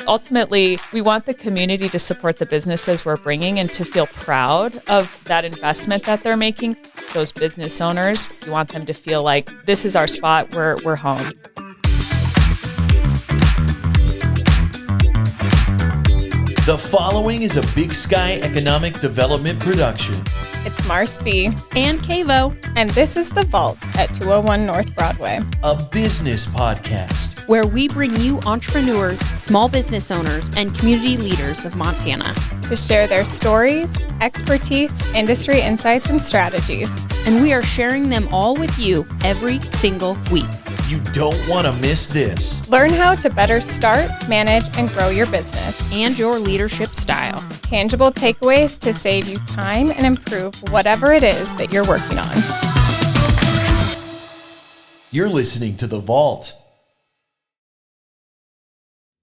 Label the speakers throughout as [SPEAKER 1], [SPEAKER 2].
[SPEAKER 1] Ultimately, we want the community to support the businesses we're bringing and to feel proud of that investment that they're making. Those business owners, we want them to feel like this is our spot, we're home.
[SPEAKER 2] The following is a Big Sky Economic Development production.
[SPEAKER 3] It's Mars B.
[SPEAKER 4] And Kavo.
[SPEAKER 3] And this is The Vault at 201 North Broadway.
[SPEAKER 2] A business podcast.
[SPEAKER 4] Where we bring you entrepreneurs, small business owners, and community leaders of Montana.
[SPEAKER 3] To share their stories, expertise, industry insights, and strategies.
[SPEAKER 4] And we are sharing them all with you every single week.
[SPEAKER 2] You don't want to miss this.
[SPEAKER 3] Learn how to better start, manage, and grow your business.
[SPEAKER 4] And your leadership style.
[SPEAKER 3] Tangible takeaways to save you time and improve whatever it is that you're working on.
[SPEAKER 2] You're listening to The Vault.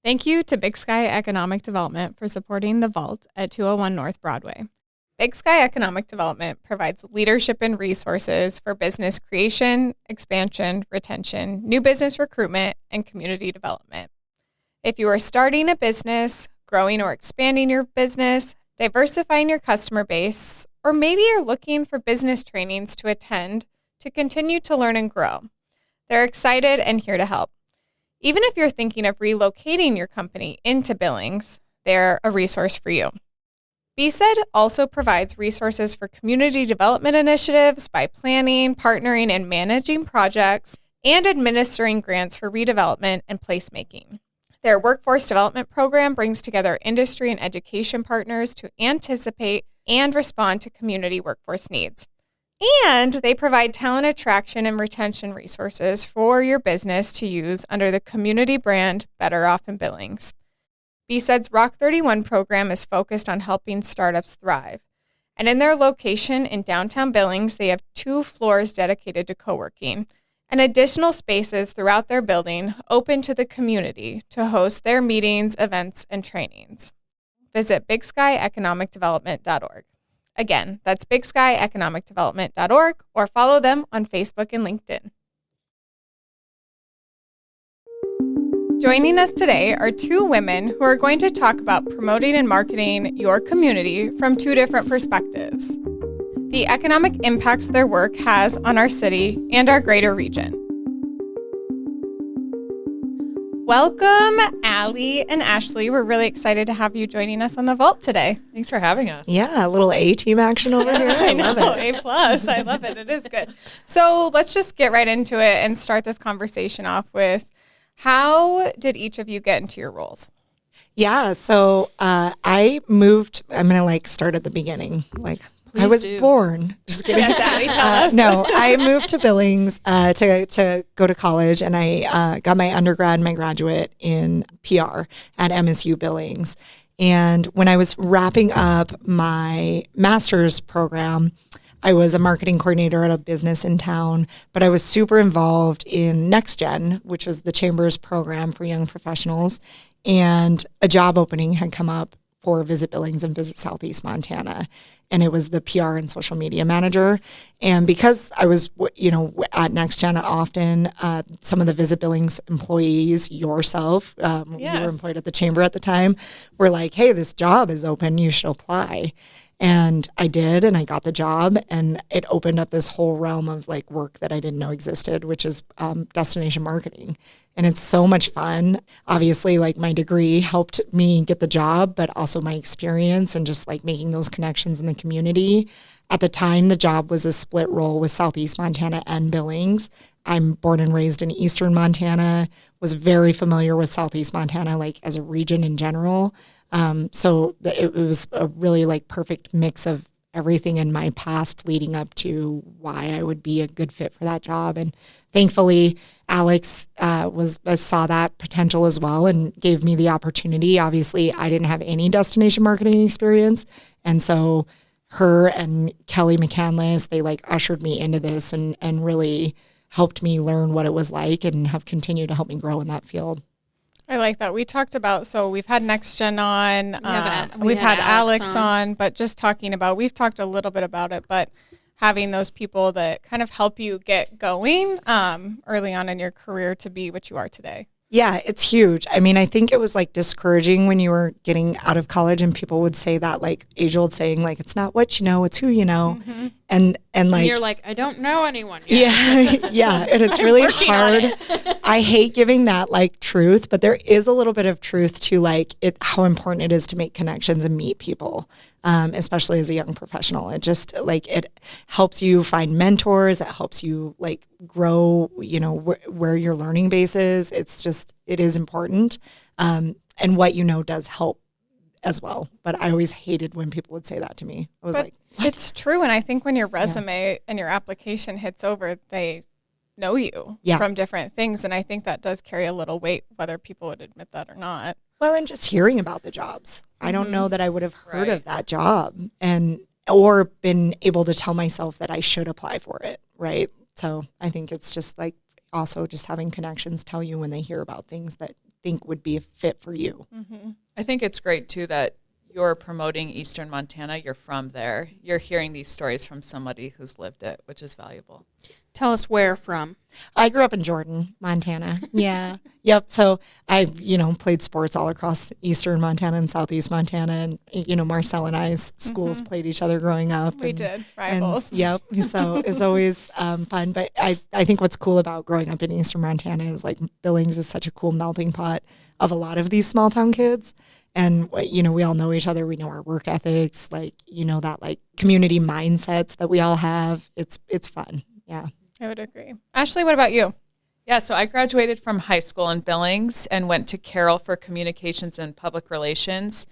[SPEAKER 3] Thank you to Big Sky Economic Development for supporting The Vault at 201 North Broadway. Big Sky Economic Development provides leadership and resources for business creation, expansion, retention, new business recruitment, and community development. If you are starting a business, growing or expanding your business, diversifying your customer base, or maybe you're looking for business trainings to attend to continue to learn and grow, they're excited and here to help. Even if you're thinking of relocating your company into Billings, they're a resource for you. BSED also provides resources for community development initiatives by planning, partnering, and managing projects and administering grants for redevelopment and placemaking. Their workforce development program brings together industry and education partners to anticipate and respond to community workforce needs. And they provide talent attraction and retention resources for your business to use under the community brand Better Off in Billings. BSED's Rock 31 program is focused on helping startups thrive. And in their location in downtown Billings, they have 2 floors dedicated to co-working and additional spaces throughout their building open to the community to host their meetings, events, and trainings. Visit bigsky.economicdevelopment.org. Again, that's bigsky.economicdevelopment.org, or follow them on Facebook and LinkedIn. Joining us today are 2 women who are going to talk about promoting and marketing your community from 2 different perspectives: the economic impacts their work has on our city and our greater region. Welcome, Aly and Ashley. We're really excited to have you joining us on The Vault today.
[SPEAKER 1] Thanks for having us.
[SPEAKER 5] Yeah, a little A-team action over here. I love it.
[SPEAKER 3] A+. I love it. It is good. So let's just get right into it and start this conversation off with, how did each of you get into your roles?
[SPEAKER 5] Yeah, so I moved. I'm going to start at the beginning. I was born. Just kidding.
[SPEAKER 3] Yes, Aly, tell us.
[SPEAKER 5] No, I moved to Billings to go to college, and I got my undergrad and my graduate in PR at MSU Billings. And when I was wrapping up my master's program, I was a marketing coordinator at a business in town, but I was super involved in Next Gen, which was the Chamber's program for young professionals. And a job opening had come up for Visit Billings and Visit Southeast Montana. And it was the PR and social media manager. And because I was, at Next Gen often, some of the Visit Billings employees, yourself,
[SPEAKER 3] Yes.
[SPEAKER 5] You were employed at the Chamber at the time, were like, hey, this job is open, you should apply. And I did, and I got the job, and it opened up this whole realm of work that I didn't know existed, which is destination marketing. And it's so much fun. Obviously, my degree helped me get the job, but also my experience and just making those connections in the community. At the time, the job was a split role with Southeast Montana and Billings. I'm born and raised in Eastern Montana, was very familiar with Southeast Montana, as a region in general. So it was a really perfect mix of everything in my past leading up to why I would be a good fit for that job. And thankfully, Alex saw that potential as well and gave me the opportunity. Obviously, I didn't have any destination marketing experience. And so her and Kelly McCandless, they ushered me into this and really helped me learn what it was like and have continued to help me grow in that field.
[SPEAKER 3] I like that. We talked about, so we've had Next Gen on, we've
[SPEAKER 4] had
[SPEAKER 3] had Alex on, but just talking about, we've talked a little bit about it, but having those people that kind of help you get going early on in your career to be what you are today.
[SPEAKER 5] Yeah, it's huge. I mean, I think it was like discouraging when you were getting out of college and people would say that like age old saying, like, it's not what you know, it's who you know. And like,
[SPEAKER 6] And you're like, I don't know anyone yet.
[SPEAKER 5] yeah, yeah. And it's really hard. I hate giving that like truth, but there is a little bit of truth to like how important it is to make connections and meet people, especially as a young professional. It just like, it helps you find mentors. It helps you like grow, you know, where your learning base is. It's just, it is important. And what you know does help as well. But I always hated when people would say that to me. I was like, what?
[SPEAKER 3] It's true. And I think when your resume and your application hits over, they know you from different things. And I think that does carry a little weight, whether people would admit that or not.
[SPEAKER 5] Well, and just hearing about the jobs. I don't know that I would have heard of that job or been able to tell myself that I should apply for it. Right. So I think it's just like also just having connections tell you when they hear about things that think would be a fit for you.
[SPEAKER 1] I think it's great too that you're promoting Eastern Montana. You're from there. You're hearing these stories from somebody who's lived it, which is valuable.
[SPEAKER 6] Tell us where from.
[SPEAKER 5] I grew up in Jordan, Montana. Yeah. Yep. So I, played sports all across Eastern Montana and Southeast Montana. And, Marcel and I's schools played each other growing up.
[SPEAKER 3] We did. Rivals.
[SPEAKER 5] Yep. So it's always fun. But I think what's cool about growing up in Eastern Montana is like Billings is such a cool melting pot of a lot of these small town kids. And, we all know each other. We know our work ethics, like, that like community mindsets that we all have. It's fun. Yeah.
[SPEAKER 3] I would agree. Ashley, what about you?
[SPEAKER 1] Yeah, so I graduated from high school in Billings and went to Carroll for communications and public relations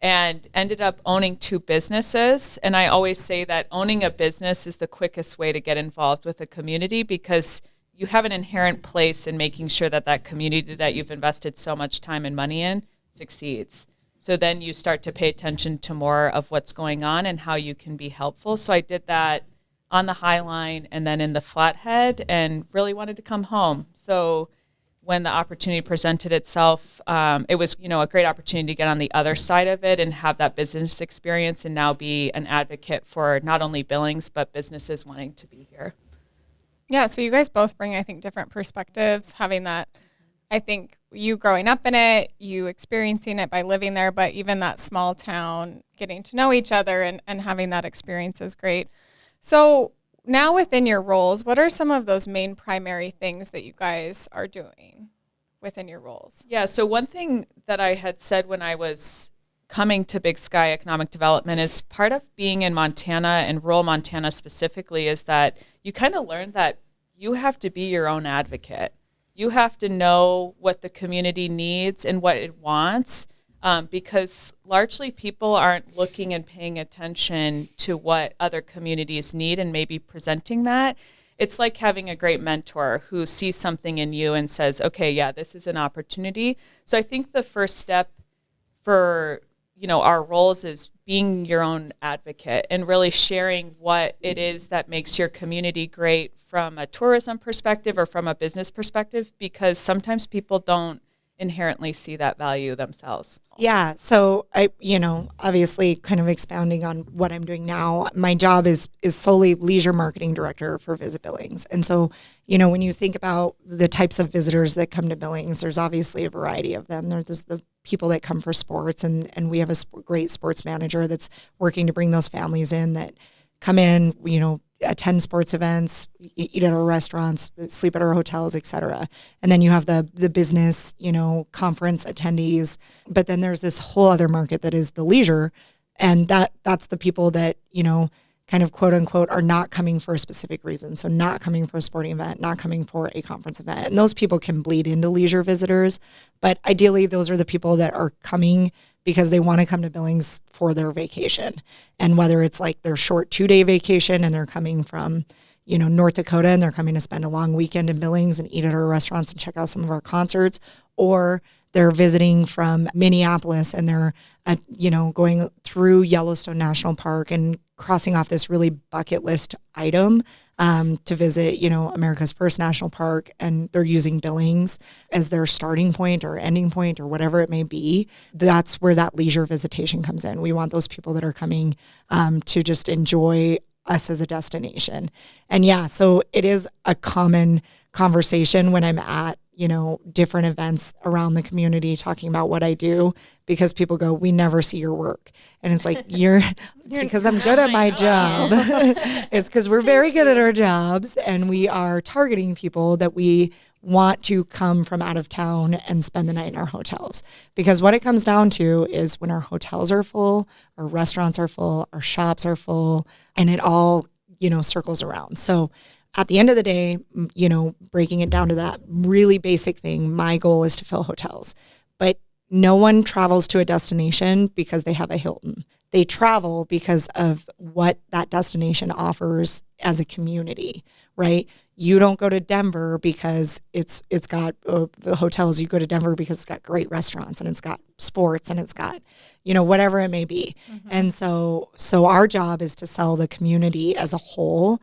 [SPEAKER 1] and ended up owning 2 businesses. And I always say that owning a business is the quickest way to get involved with a community because you have an inherent place in making sure that that community that you've invested so much time and money in succeeds. So then you start to pay attention to more of what's going on and how you can be helpful. So I did that on the High Line and then in the Flathead and really wanted to come home. So when the opportunity presented itself, it was, a great opportunity to get on the other side of it and have that business experience and now be an advocate for not only Billings, but businesses wanting to be here.
[SPEAKER 3] Yeah, so you guys both bring, I think, different perspectives, having that, I think you growing up in it, you experiencing it by living there, but even that small town, getting to know each other and having that experience is great. So now within your roles, what are some of those main primary things that you guys are doing within your roles?
[SPEAKER 1] Yeah, so one thing that I had said when I was coming to Big Sky Economic Development is part of being in Montana and rural Montana specifically is that you kind of learn that you have to be your own advocate. You have to know what the community needs and what it wants. Because largely people aren't looking and paying attention to what other communities need and maybe presenting that. It's like having a great mentor who sees something in you and says, okay, yeah, this is an opportunity. So I think the first step for, our roles is being your own advocate and really sharing what it is that makes your community great from a tourism perspective or from a business perspective, because sometimes people don't inherently see that value themselves.
[SPEAKER 5] Yeah. So I, obviously kind of expounding on what I'm doing now, my job is solely leisure marketing director for Visit Billings. And so, when you think about the types of visitors that come to Billings, there's obviously a variety of them. There's the people that come for sports and we have a great sports manager that's working to bring those families in that come in, attend sports events, eat at our restaurants, sleep at our hotels, et cetera. And then you have the business, conference attendees. But then there's this whole other market that is the leisure. And that's the people that, kind of quote unquote are not coming for a specific reason. So not coming for a sporting event, not coming for a conference event. And those people can bleed into leisure visitors. But ideally, those are the people that are coming because they want to come to Billings for their vacation. And whether it's like their short 2-day vacation and they're coming from, North Dakota and they're coming to spend a long weekend in Billings and eat at our restaurants and check out some of our concerts, or they're visiting from Minneapolis and they're, going through Yellowstone National Park and crossing off this really bucket list item to visit, America's first national park, and they're using Billings as their starting point or ending point or whatever it may be. That's where that leisure visitation comes in. We want those people that are coming to just enjoy us as a destination. And yeah, so it is a common conversation when I'm at, different events around the community talking about what I do, because people go, we never see your work. And it's like, it's because I'm good at my job. It's because we're very good at our jobs, and we are targeting people that we want to come from out of town and spend the night in our hotels. Because what it comes down to is when our hotels are full, our restaurants are full, our shops are full, and it all, circles around. So at the end of the day, breaking it down to that really basic thing, my goal is to fill hotels. But no one travels to a destination because they have a Hilton. They travel because of what that destination offers as a community, right? You don't go to Denver because it's got the hotels. You go to Denver because it's got great restaurants and it's got sports and it's got, whatever it may be. Mm-hmm. And so our job is to sell the community as a whole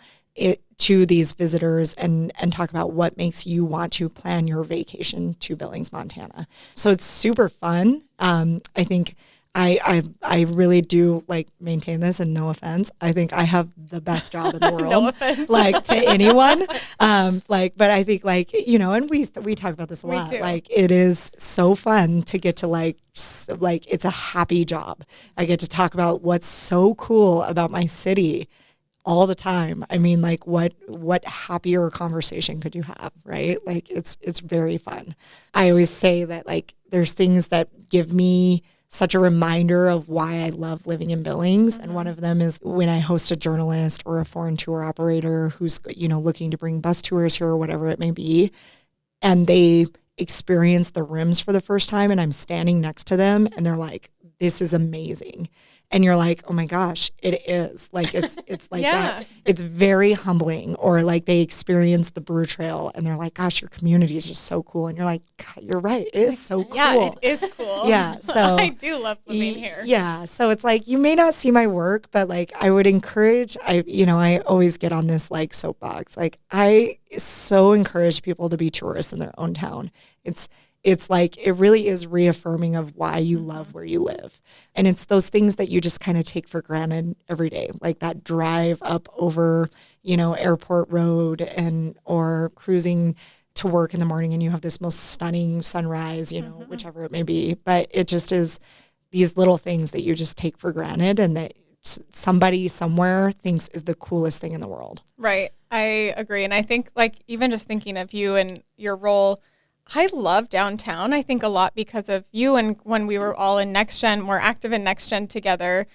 [SPEAKER 5] to these visitors and talk about what makes you want to plan your vacation to Billings, Montana. So it's super fun. I think I really do maintain this, and no offense, I think I have the best job in the world.
[SPEAKER 3] No offense.
[SPEAKER 5] To anyone. But I think and we talk about this a lot. It is so fun to get to it's a happy job. I get to talk about what's so cool about my city all the time. I mean, what happier conversation could you have, right? It's very fun. I always say that there's things that give me such a reminder of why I love living in Billings. Mm-hmm. And one of them is when I host a journalist or a foreign tour operator who's, looking to bring bus tours here or whatever it may be, and they experience the rims for the first time, and I'm standing next to them and they're like, this is amazing. And you're like, oh my gosh, it is. It's like
[SPEAKER 3] yeah.
[SPEAKER 5] that. It's very humbling. Or they experience the Brew Trail and they're like, gosh, your community is just so cool. And you're like, God, you're right. It is so cool.
[SPEAKER 3] Yeah, it is cool.
[SPEAKER 5] Yeah. So
[SPEAKER 3] I do love living here.
[SPEAKER 5] Yeah. So it's you may not see my work, but I would encourage, I always get on this soapbox. I so encourage people to be tourists in their own town. It's it really is reaffirming of why you love where you live. And it's those things that you just kind of take for granted every day, like that drive up over, Airport Road or cruising to work in the morning and you have this most stunning sunrise, whichever it may be. But it just is these little things that you just take for granted and that somebody somewhere thinks is the coolest thing in the world.
[SPEAKER 3] Right. I agree. And I think even just thinking of you and your role, I love downtown. I think a lot because of you, and when we were all in Next Gen, more active in Next Gen together,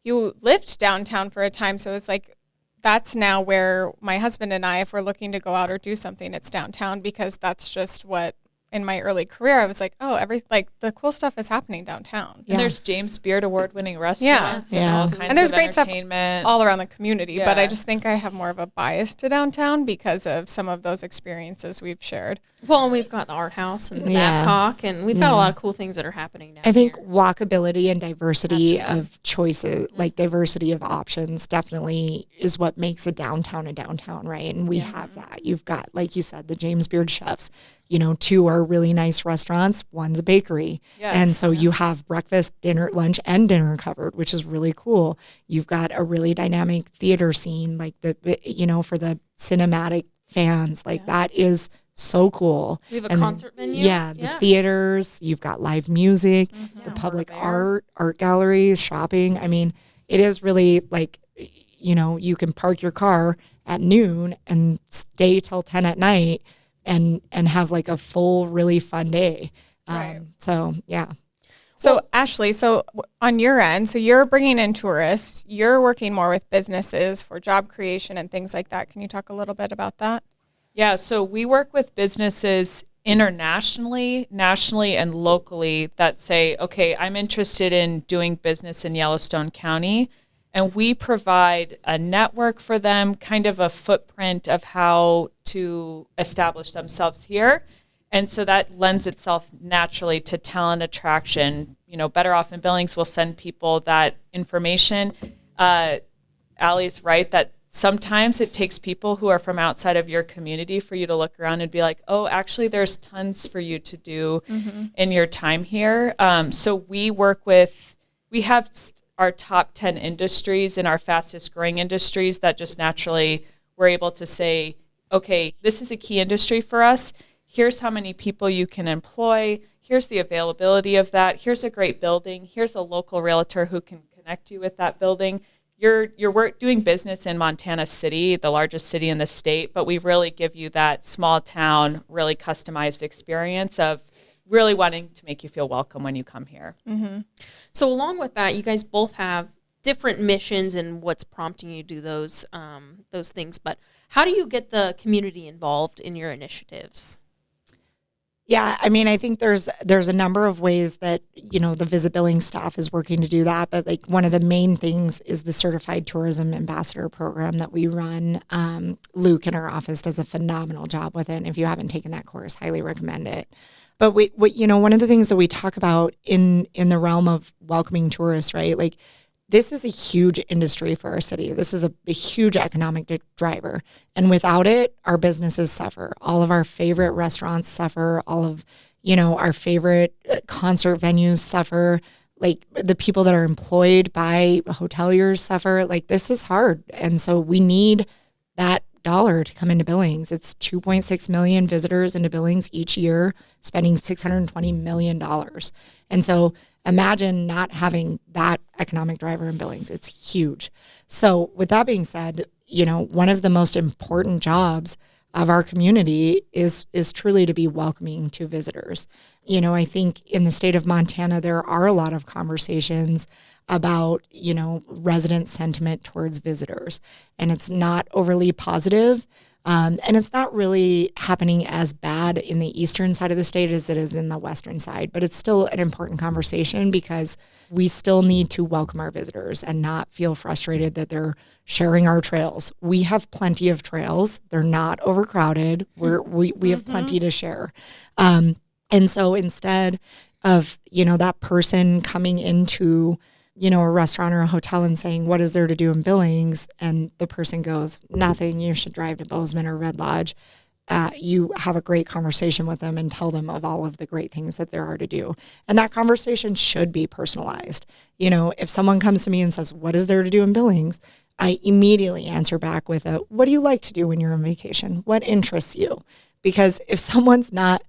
[SPEAKER 3] you lived downtown for a time. So it's that's now where my husband and I, if we're looking to go out or do something, it's downtown, because that's just what in my early career I was the cool stuff is happening downtown.
[SPEAKER 1] And there's James Beard award-winning restaurants and all kinds
[SPEAKER 3] and there's
[SPEAKER 1] of
[SPEAKER 3] great stuff
[SPEAKER 1] entertainment
[SPEAKER 3] all around the community. But I just think I have more of a bias to downtown because of some of those experiences we've shared.
[SPEAKER 6] Well, and we've got the art house and the Babcock, and we've got a lot of cool things that are happening now.
[SPEAKER 5] I think walkability and diversity of choices, diversity of options, definitely is what makes a downtown, right? And we have that. You've got, like you said, the James Beard chefs. 2 are really nice restaurants, one's a bakery. Yes. And so you have breakfast, dinner, lunch, and dinner covered, which is really cool. You've got a really dynamic theater scene, for the cinematic fans, that is so cool.
[SPEAKER 6] We have a concert venue.
[SPEAKER 5] Yeah, the theaters, you've got live music, the public art galleries, shopping. I mean, it is really you can park your car at noon and stay till 10 at night and have a full, really fun day.
[SPEAKER 3] Right.
[SPEAKER 5] So, yeah.
[SPEAKER 3] So Ashley, on your end, so you're bringing in tourists, you're working more with businesses for job creation and things like that. Can you talk a little bit about that?
[SPEAKER 1] Yeah, so we work with businesses internationally, nationally, and locally that say, okay, I'm interested in doing business in Yellowstone County. And we provide a network for them, kind of a footprint of how to establish themselves here. And so that lends itself naturally to talent attraction. Better Off in Billings will send people that information. Ally's right that sometimes it takes people who are from outside of your community for you to look around and be like, oh, actually, there's tons for you to do in your time here. So we have our top 10 industries and our fastest growing industries that just naturally we're able to say, okay, this is a key industry for us. Here's how many people you can employ. Here's the availability of that. Here's a great building. Here's a local realtor who can connect you with that building. You're doing business in Montana City, the largest city in the state, but we really give you that small town, really customized experience of really wanting to make you feel welcome when you come here.
[SPEAKER 6] Mm-hmm. So along with that, you guys both have different missions and what's prompting you to do those things. But how do you get the community involved in your initiatives?
[SPEAKER 5] Yeah, I mean, I think there's a number of ways that, the Visit Billings staff is working to do that. But like one of the main things is the Certified Tourism Ambassador program that we run. Luke in our office does a phenomenal job with it. And if you haven't taken that course, highly recommend it. But one of the things that we talk about in the realm of welcoming tourists, right? Like, this is a huge industry for our city. This is a huge economic driver. And without it, our businesses suffer. All of our favorite restaurants suffer. All of, our favorite concert venues suffer. Like, the people that are employed by hoteliers suffer. Like, this is hard. And so we need that dollar to come into Billings. It's 2.6 million visitors into Billings each year, spending $620 million. And so imagine not having that economic driver in Billings. It's huge. So with that being said, one of the most important jobs of our community is truly to be welcoming to visitors. I think in the state of Montana, there are a lot of conversations about, resident sentiment towards visitors, and it's not overly positive. And it's not really happening as bad in the eastern side of the state as it is in the western side. But it's still an important conversation because we still need to welcome our visitors and not feel frustrated that they're sharing our trails. We have plenty of trails. They're not overcrowded. We have plenty to share. And so instead of, that person coming into a restaurant or a hotel and saying, what is there to do in Billings? And the person goes, nothing, you should drive to Bozeman or Red Lodge. You have a great conversation with them and tell them of all of the great things that there are to do. And that conversation should be personalized. If someone comes to me and says, what is there to do in Billings? I immediately answer back with what do you like to do when you're on vacation? What interests you? Because if someone's not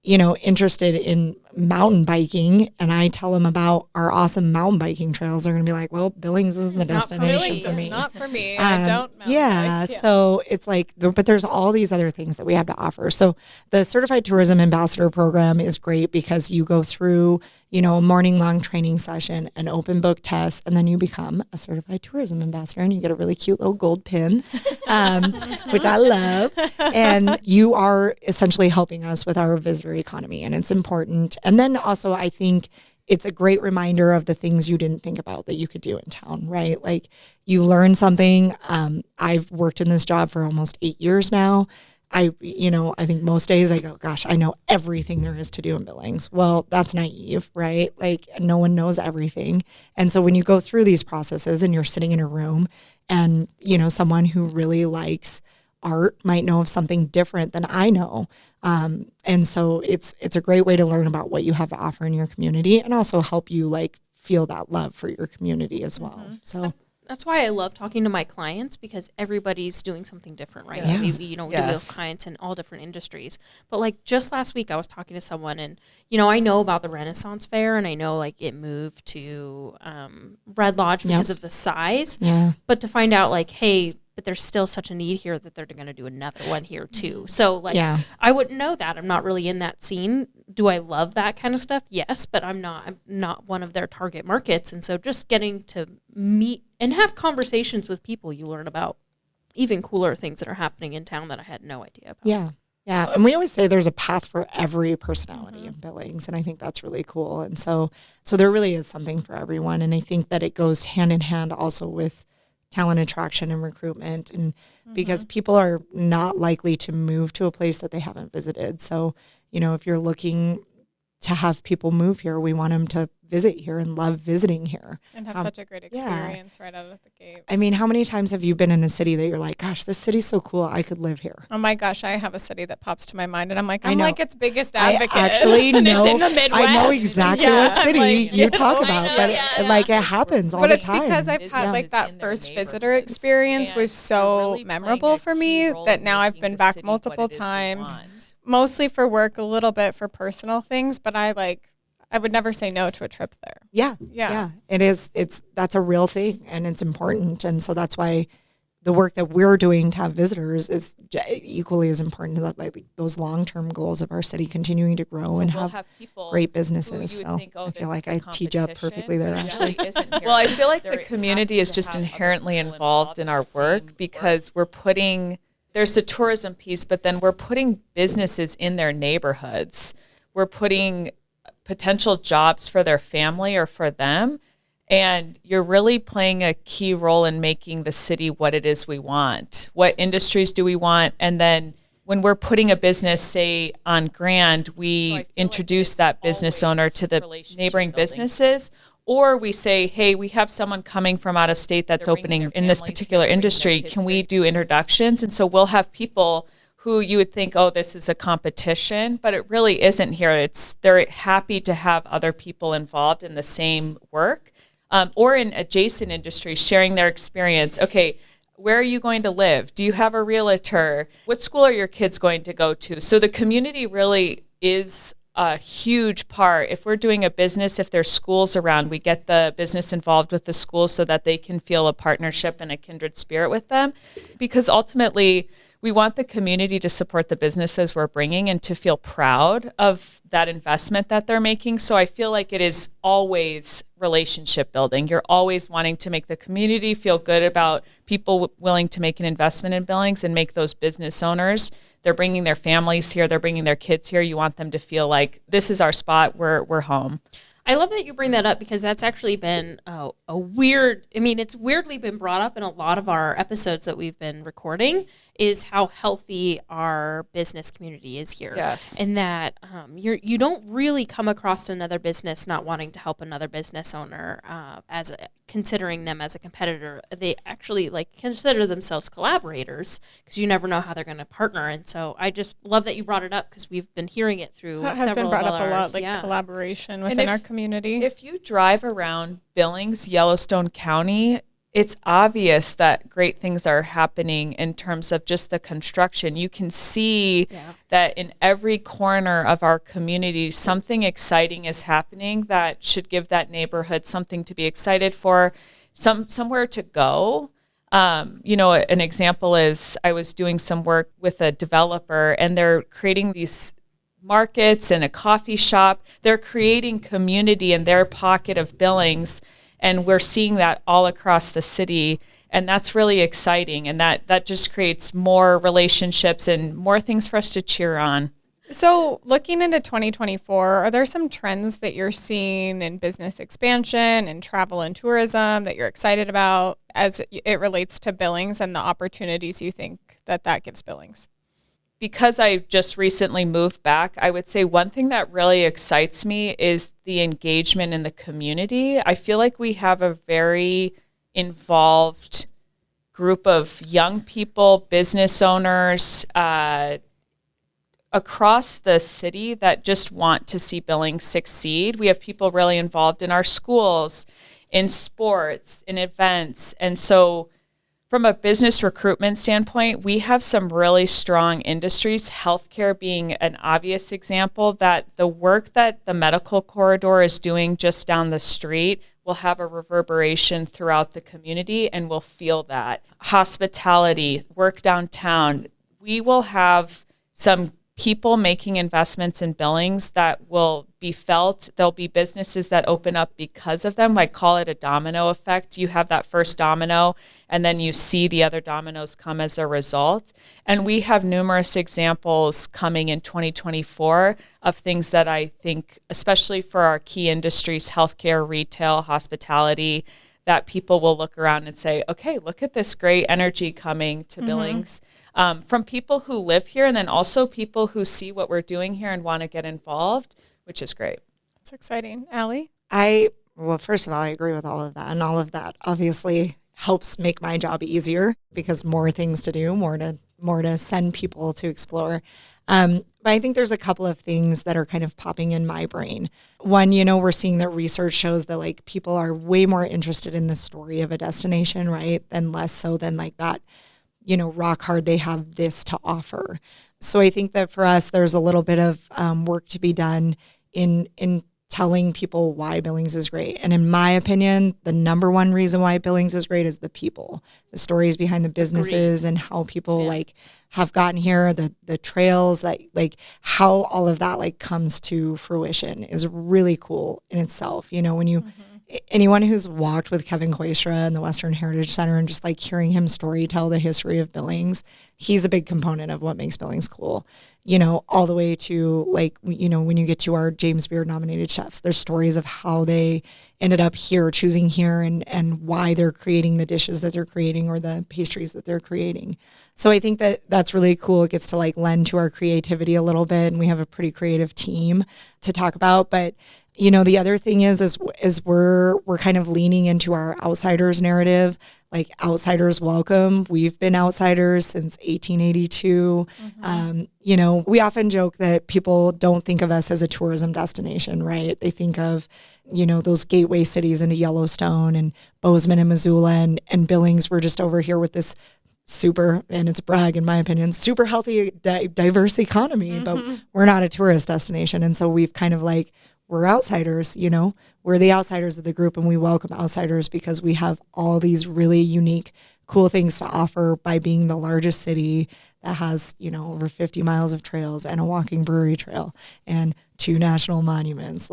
[SPEAKER 5] interested in mountain biking and I tell them about our awesome mountain biking trails, they're going to be like, well, Billings isn't the destination for me.
[SPEAKER 3] It's not for me. I don't mountain bike.
[SPEAKER 5] So it's like, but there's all these other things that we have to offer. So the Certified Tourism Ambassador program is great because you go through, a morning long training session, an open book test, and then you become a Certified Tourism Ambassador and you get a really cute little gold pin, which I love. And you are essentially helping us with our visitor economy, and it's important. And then also I think it's a great reminder of the things you didn't think about that you could do in town, right? Like, you learn something. I've worked in this job for almost 8 years now. I think most days I go, gosh, I know everything there is to do in Billings. Well, that's naive, right? Like, no one knows everything. And so when you go through these processes and you're sitting in a room and, someone who really likes art might know of something different than I know. And so it's a great way to learn about what you have to offer in your community and also help you feel that love for your community as well. Mm-hmm. So
[SPEAKER 6] that's why I love talking to my clients, because everybody's doing something different, right?
[SPEAKER 5] Yes.
[SPEAKER 6] We deal with clients in all different industries. But just last week I was talking to someone and, I know about the Renaissance Fair and I know it moved to Red Lodge because of the size.
[SPEAKER 5] Yeah.
[SPEAKER 6] But to find out hey, but there's still such a need here that they're going to do another one here too. So I wouldn't know that. I'm not really in that scene. Do I love that kind of stuff? Yes, but I'm not one of their target markets. And so just getting to meet and have conversations with people, you learn about even cooler things that are happening in town that I had no idea about.
[SPEAKER 5] Yeah. Yeah. And we always say there's a path for every personality in Billings. And I think that's really cool. And so there really is something for everyone. And I think that it goes hand in hand also with talent attraction and recruitment, and because people are not likely to move to a place that they haven't visited. So, if you're looking to have people move here, we want them to visit here and love visiting here.
[SPEAKER 3] And have such a great experience right out of the gate.
[SPEAKER 5] I mean, how many times have you been in a city that you're like, gosh, this city's so cool, I could live here?
[SPEAKER 3] Oh my gosh, I have a city that pops to my mind, and I'm like its biggest advocate.
[SPEAKER 5] I actually know.
[SPEAKER 3] It's in the Midwest.
[SPEAKER 5] I know exactly what city you talk about, but it happens all the time.
[SPEAKER 3] But it's because I've had like that first visitor experience was so memorable for me that now I've been back multiple times, mostly for work, a little bit for personal things, but I would never say no to a trip there.
[SPEAKER 5] Yeah. It is. That's a real thing, and it's important. And so that's why the work that we're doing to have visitors is equally as important to that, those long-term goals of our city continuing to grow and have great businesses. So I feel like I teed you up perfectly there, Ashley.
[SPEAKER 1] Well, I feel like the community is just inherently involved in our work because there's the tourism piece, but then we're putting businesses in their neighborhoods. We're putting potential jobs for their family or for them. And you're really playing a key role in making the city what it is we want. What industries do we want? And then when we're putting a business, say, on Grand, we introduce that business owner to the neighboring businesses. Or we say, hey, we have someone coming from out of state that's opening in this particular industry. Can we do introductions? And so we'll have people who you would think, oh, this is a competition, but it really isn't here. They're happy to have other people involved in the same work or in adjacent industries sharing their experience. Okay, where are you going to live? Do you have a realtor? What school are your kids going to go to? So the community really is a huge part. If we're doing a business, if there's schools around, we get the business involved with the schools so that they can feel a partnership and a kindred spirit with them. Because ultimately, we want the community to support the businesses we're bringing and to feel proud of that investment that they're making. So I feel like it is always relationship building. You're always wanting to make the community feel good about people willing to make an investment in Billings and make those business owners. They're bringing their families here. They're bringing their kids here. You want them to feel like this is our spot. We're home.
[SPEAKER 6] I love that you bring that up because that's actually been it's weirdly been brought up in a lot of our episodes that we've been recording, is how healthy our business community is here.
[SPEAKER 1] Yes.
[SPEAKER 6] And that you don't really come across another business not wanting to help another business owner considering them as a competitor. They actually consider themselves collaborators because you never know how they're going to partner. And so I just love that you brought it up because we've been hearing it through
[SPEAKER 3] that
[SPEAKER 6] several
[SPEAKER 3] has been brought
[SPEAKER 6] of
[SPEAKER 3] up
[SPEAKER 6] ours.
[SPEAKER 3] a lot, collaboration within our community.
[SPEAKER 1] If you drive around Billings, Yellowstone County, it's obvious that great things are happening in terms of just the construction. You can see that in every corner of our community, something exciting is happening that should give that neighborhood something to be excited for, somewhere to go. An example is I was doing some work with a developer, and they're creating these markets and a coffee shop. They're creating community in their pocket of Billings. And we're seeing that all across the city. And that's really exciting. And that just creates more relationships and more things for us to cheer on.
[SPEAKER 3] So looking into 2024, are there some trends that you're seeing in business expansion and travel and tourism that you're excited about as it relates to Billings and the opportunities you think that gives Billings?
[SPEAKER 1] Because I just recently moved back, I would say one thing that really excites me is the engagement in the community. I feel like we have a very involved group of young people, business owners across the city that just want to see Billings succeed. We have people really involved in our schools, in sports, in events. And so from a business recruitment standpoint, we have some really strong industries, healthcare being an obvious example, that the work that the medical corridor is doing just down the street will have a reverberation throughout the community, and we'll feel that. Hospitality, work downtown, we will have some people making investments in Billings that will be felt. There'll be businesses that open up because of them. I call it a domino effect. You have that first domino, and then you see the other dominoes come as a result. And we have numerous examples coming in 2024 of things that I think, especially for our key industries, healthcare, retail, hospitality, that people will look around and say, okay, look at this great energy coming to Billings. From people who live here, and then also people who see what we're doing here and want to get involved, which is great.
[SPEAKER 3] That's exciting. Aly?
[SPEAKER 5] Well, first of all, I agree with all of that. And all of that obviously helps make my job easier because more things to do, more to send people to explore. But I think there's a couple of things that are kind of popping in my brain. One, we're seeing that research shows that like people are way more interested in the story of a destination, right? Than less so than like that, rock hard, they have this to offer. So I think that for us, there's a little bit of work to be done in telling people why Billings is great. And in my opinion, the number one reason why Billings is great is the people, the stories behind the businesses and how people like have gotten here, the trails, like how all of that like comes to fruition is really cool in itself. When you, anyone who's walked with Kevin Koistra in the Western Heritage Center and just like hearing him tell the history of Billings, he's a big component of what makes Billings cool. All the way to like, when you get to our James Beard nominated chefs, there's stories of how they ended up here, choosing here and why they're creating the dishes that they're creating or the pastries that they're creating. So I think that that's really cool. It gets to like lend to our creativity a little bit. And we have a pretty creative team to talk about. But, the other thing is we're kind of leaning into our outsiders narrative, like outsiders welcome. We've been outsiders since 1882. We often joke that people don't think of us as a tourism destination, right? They think of, those gateway cities into Yellowstone and Bozeman and Missoula and Billings. We're just over here with this super, and it's a brag in my opinion, super healthy, diverse economy, but we're not a tourist destination. And so we've kind of like, we're outsiders, we're the outsiders of the group, and we welcome outsiders because we have all these really unique, cool things to offer by being the largest city that has, over 50 miles of trails and a walking brewery trail and 2 national monuments.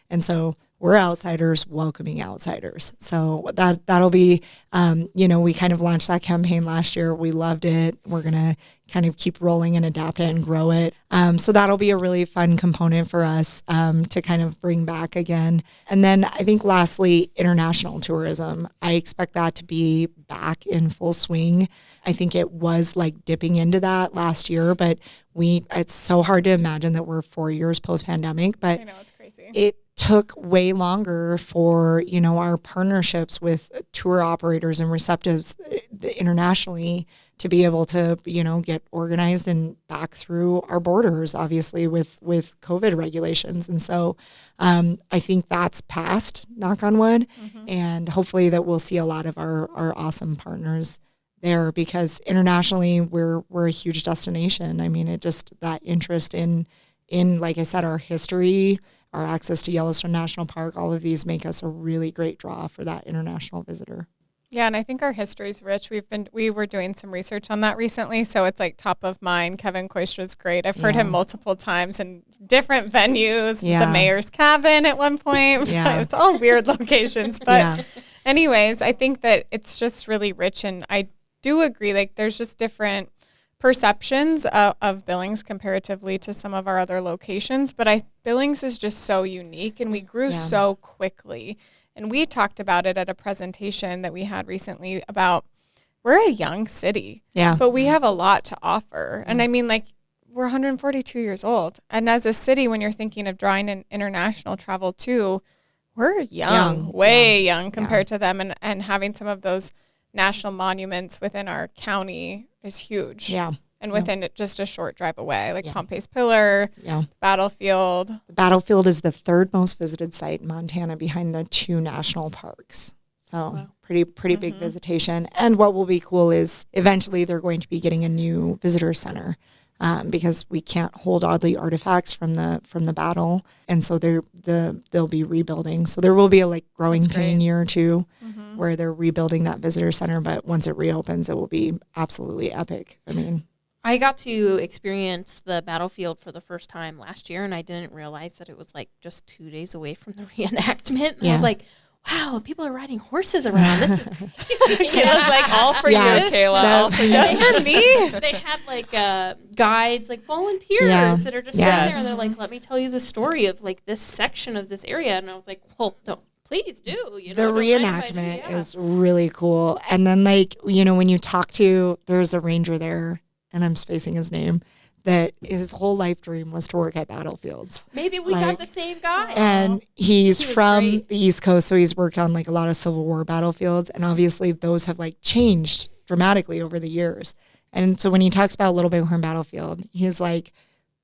[SPEAKER 5] And so we're outsiders welcoming outsiders. So that'll be, we kind of launched that campaign last year. We loved it. We're going to kind of keep rolling and adapt it and grow it. So that'll be a really fun component for us to kind of bring back again. And then I think lastly, international tourism. I expect that to be back in full swing. I think it was like dipping into that last year, but it's so hard to imagine that we're 4 years post-pandemic, but
[SPEAKER 3] I know, it's crazy.
[SPEAKER 5] It took way longer for, our partnerships with tour operators and receptives internationally to be able to, get organized and back through our borders, obviously with COVID regulations. And so I think that's passed, knock on wood, and hopefully that we'll see a lot of our awesome partners there because internationally we're a huge destination. I mean, that interest in, like I said, our history, our access to Yellowstone National Park, all of these make us a really great draw for that international visitor.
[SPEAKER 3] Yeah, and I think our history is rich. We were doing some research on that recently, so it's like top of mind. Kevin Koistra's great. I've heard him multiple times in different venues. The mayor's cabin at one point. It's all weird locations, but anyways, I think that it's just really rich, and I do agree. Like, there's just different perceptions of Billings comparatively to some of our other locations, but Billings is just so unique, and we grew so quickly. And we talked about it at a presentation that we had recently about we're a young city, but we have a lot to offer. And I mean, like, we're 142 years old. And as a city, when you're thinking of drawing in international travel too, we're young, way young compared to them. And having some of those national monuments within our county is huge. And within just a short drive away, like Pompey's Pillar, Battlefield.
[SPEAKER 5] The Battlefield is the 3rd most visited site in Montana behind the 2 national parks. So pretty big visitation. And what will be cool is eventually they're going to be getting a new visitor center because we can't hold all the artifacts from the battle. And so they'll be rebuilding. So there will be a growing pain year or two where they're rebuilding that visitor center. But once it reopens, it will be absolutely epic. I mean,
[SPEAKER 6] I got to experience the Battlefield for the first time last year, and I didn't realize that it was like just 2 days away from the reenactment. And I was like, wow, people are riding horses around. This is
[SPEAKER 1] it was like all for you, Kayla. All for
[SPEAKER 3] just for me.
[SPEAKER 6] They had like guides, like volunteers that are just sitting there, and they're like, let me tell you the story of like this section of this area. And I was like, well, don't. Please do.
[SPEAKER 5] The reenactment is really cool. And then when you talk to, there's a ranger there, and I'm spacing his name, that his whole life dream was to work at Battlefields.
[SPEAKER 6] Maybe we got the same guy.
[SPEAKER 5] And he's from
[SPEAKER 6] great.
[SPEAKER 5] the East Coast, so he's worked on like a lot of Civil War battlefields, and obviously those have like changed dramatically over the years. And so when he talks about Little Bighorn Battlefield, he's like,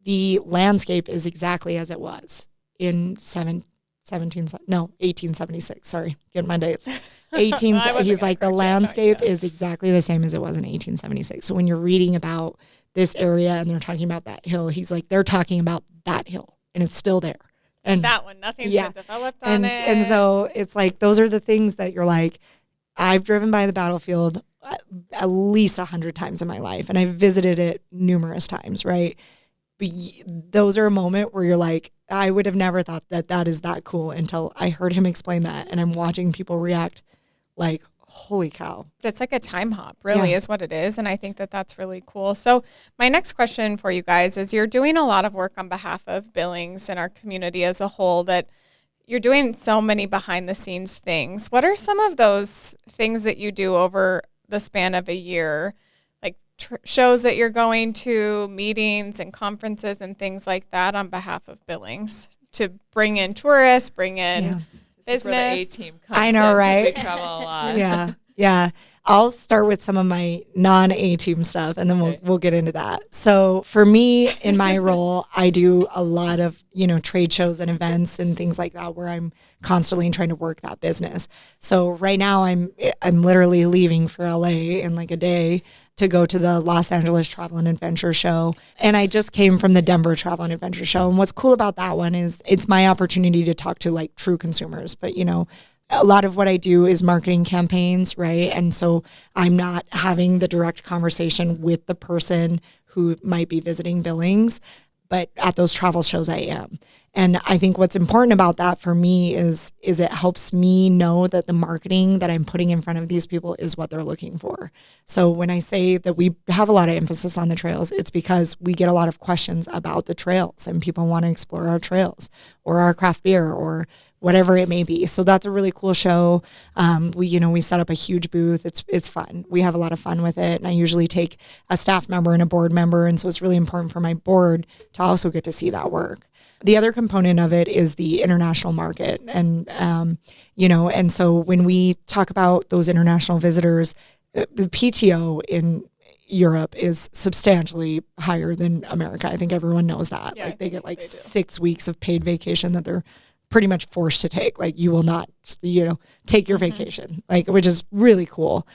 [SPEAKER 5] the landscape is exactly as it was in 1876. Sorry, getting my dates. He's like, the landscape is exactly the same as it was in 1876. So when you're reading about this area and they're talking about that hill, he's like, they're talking about that hill and it's still there. And
[SPEAKER 3] that one, nothing's been developed on it.
[SPEAKER 5] And so it's like, those are the things that you're like, I've driven by the battlefield at least 100 times in my life, and I've visited it numerous times, right? But those are a moment where you're like, I would have never thought that that is that cool until I heard him explain that, and I'm watching people react like, holy cow.
[SPEAKER 3] It's like a time hop, really, is what it is. And I think that that's really cool. So my next question for you guys is, you're doing a lot of work on behalf of Billings and our community as a whole, that you're doing so many behind the scenes things. What are some of those things that you do over the span of a year? Like shows that you're going to, meetings and conferences and things like that on behalf of Billings to bring in tourists, bring in business.
[SPEAKER 1] Where the A-team comes
[SPEAKER 5] I know,
[SPEAKER 1] in, 'cause
[SPEAKER 5] right?
[SPEAKER 1] We travel a lot.
[SPEAKER 5] Yeah. I'll start with some of my non-A-team stuff, and then we'll get into that. So for me, in my role, I do a lot of, trade shows and events and things like that, where I'm constantly trying to work that business. So right now I'm literally leaving for LA in like a day to go to the Los Angeles Travel and Adventure Show. And I just came from the Denver Travel and Adventure Show. And what's cool about that one is it's my opportunity to talk to like true consumers. But, a lot of what I do is marketing campaigns, right? And so I'm not having the direct conversation with the person who might be visiting Billings, but at those travel shows I am. And I think what's important about that for me is it helps me know that the marketing that I'm putting in front of these people is what they're looking for. So when I say that we have a lot of emphasis on the trails, it's because we get a lot of questions about the trails and people want to explore our trails or our craft beer or whatever it may be. So that's a really cool show. We set up a huge booth. It's fun. We have a lot of fun with it. And I usually take a staff member and a board member. And so it's really important for my board to also get to see that work. The other component of it is the international market. And, and so when we talk about those international visitors, the PTO in Europe is substantially higher than America. I think everyone knows that.
[SPEAKER 3] Yeah,
[SPEAKER 5] they get 6 weeks of paid vacation that they're pretty much forced to take. Like, you will not, take your vacation, which is really cool.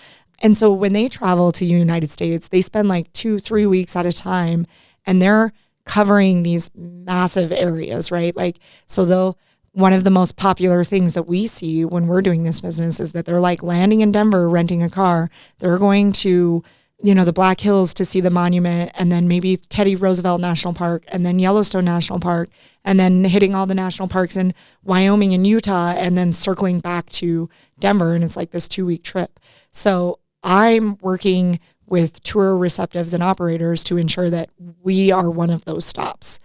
[SPEAKER 5] And so when they travel to the United States, they spend 2-3 weeks at a time, and they're covering these massive areas, right? One of the most popular things that we see when we're doing this business is that they're landing in Denver, renting a car. They're going to, the Black Hills to see the monument, and then maybe Teddy Roosevelt National Park, and then Yellowstone National Park, and then hitting all the national parks in Wyoming and Utah, and then circling back to Denver. And it's this 2-week trip. So I'm working with tour receptives and operators to ensure that we are one of those stops,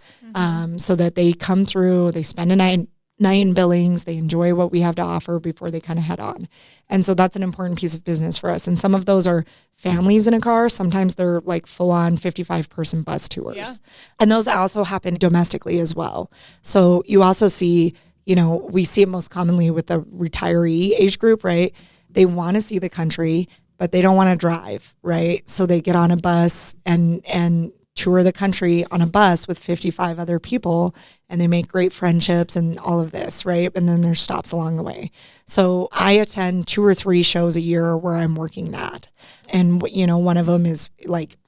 [SPEAKER 5] so that they come through, they spend a night in Billings, they enjoy what we have to offer before they kind of head on. And so that's an important piece of business for us. And some of those are families in a car. Sometimes they're full-on 55-person bus tours. Yeah. And those also happen domestically as well. So you also see, we see it most commonly with the retiree age group, right? They want to see the country, but they don't want to drive, right? So they get on a bus and tour the country on a bus with 55 other people, and they make great friendships and all of this, right? And then there's stops along the way. So I attend 2 or 3 shows a year where I'm working that. And, one of them is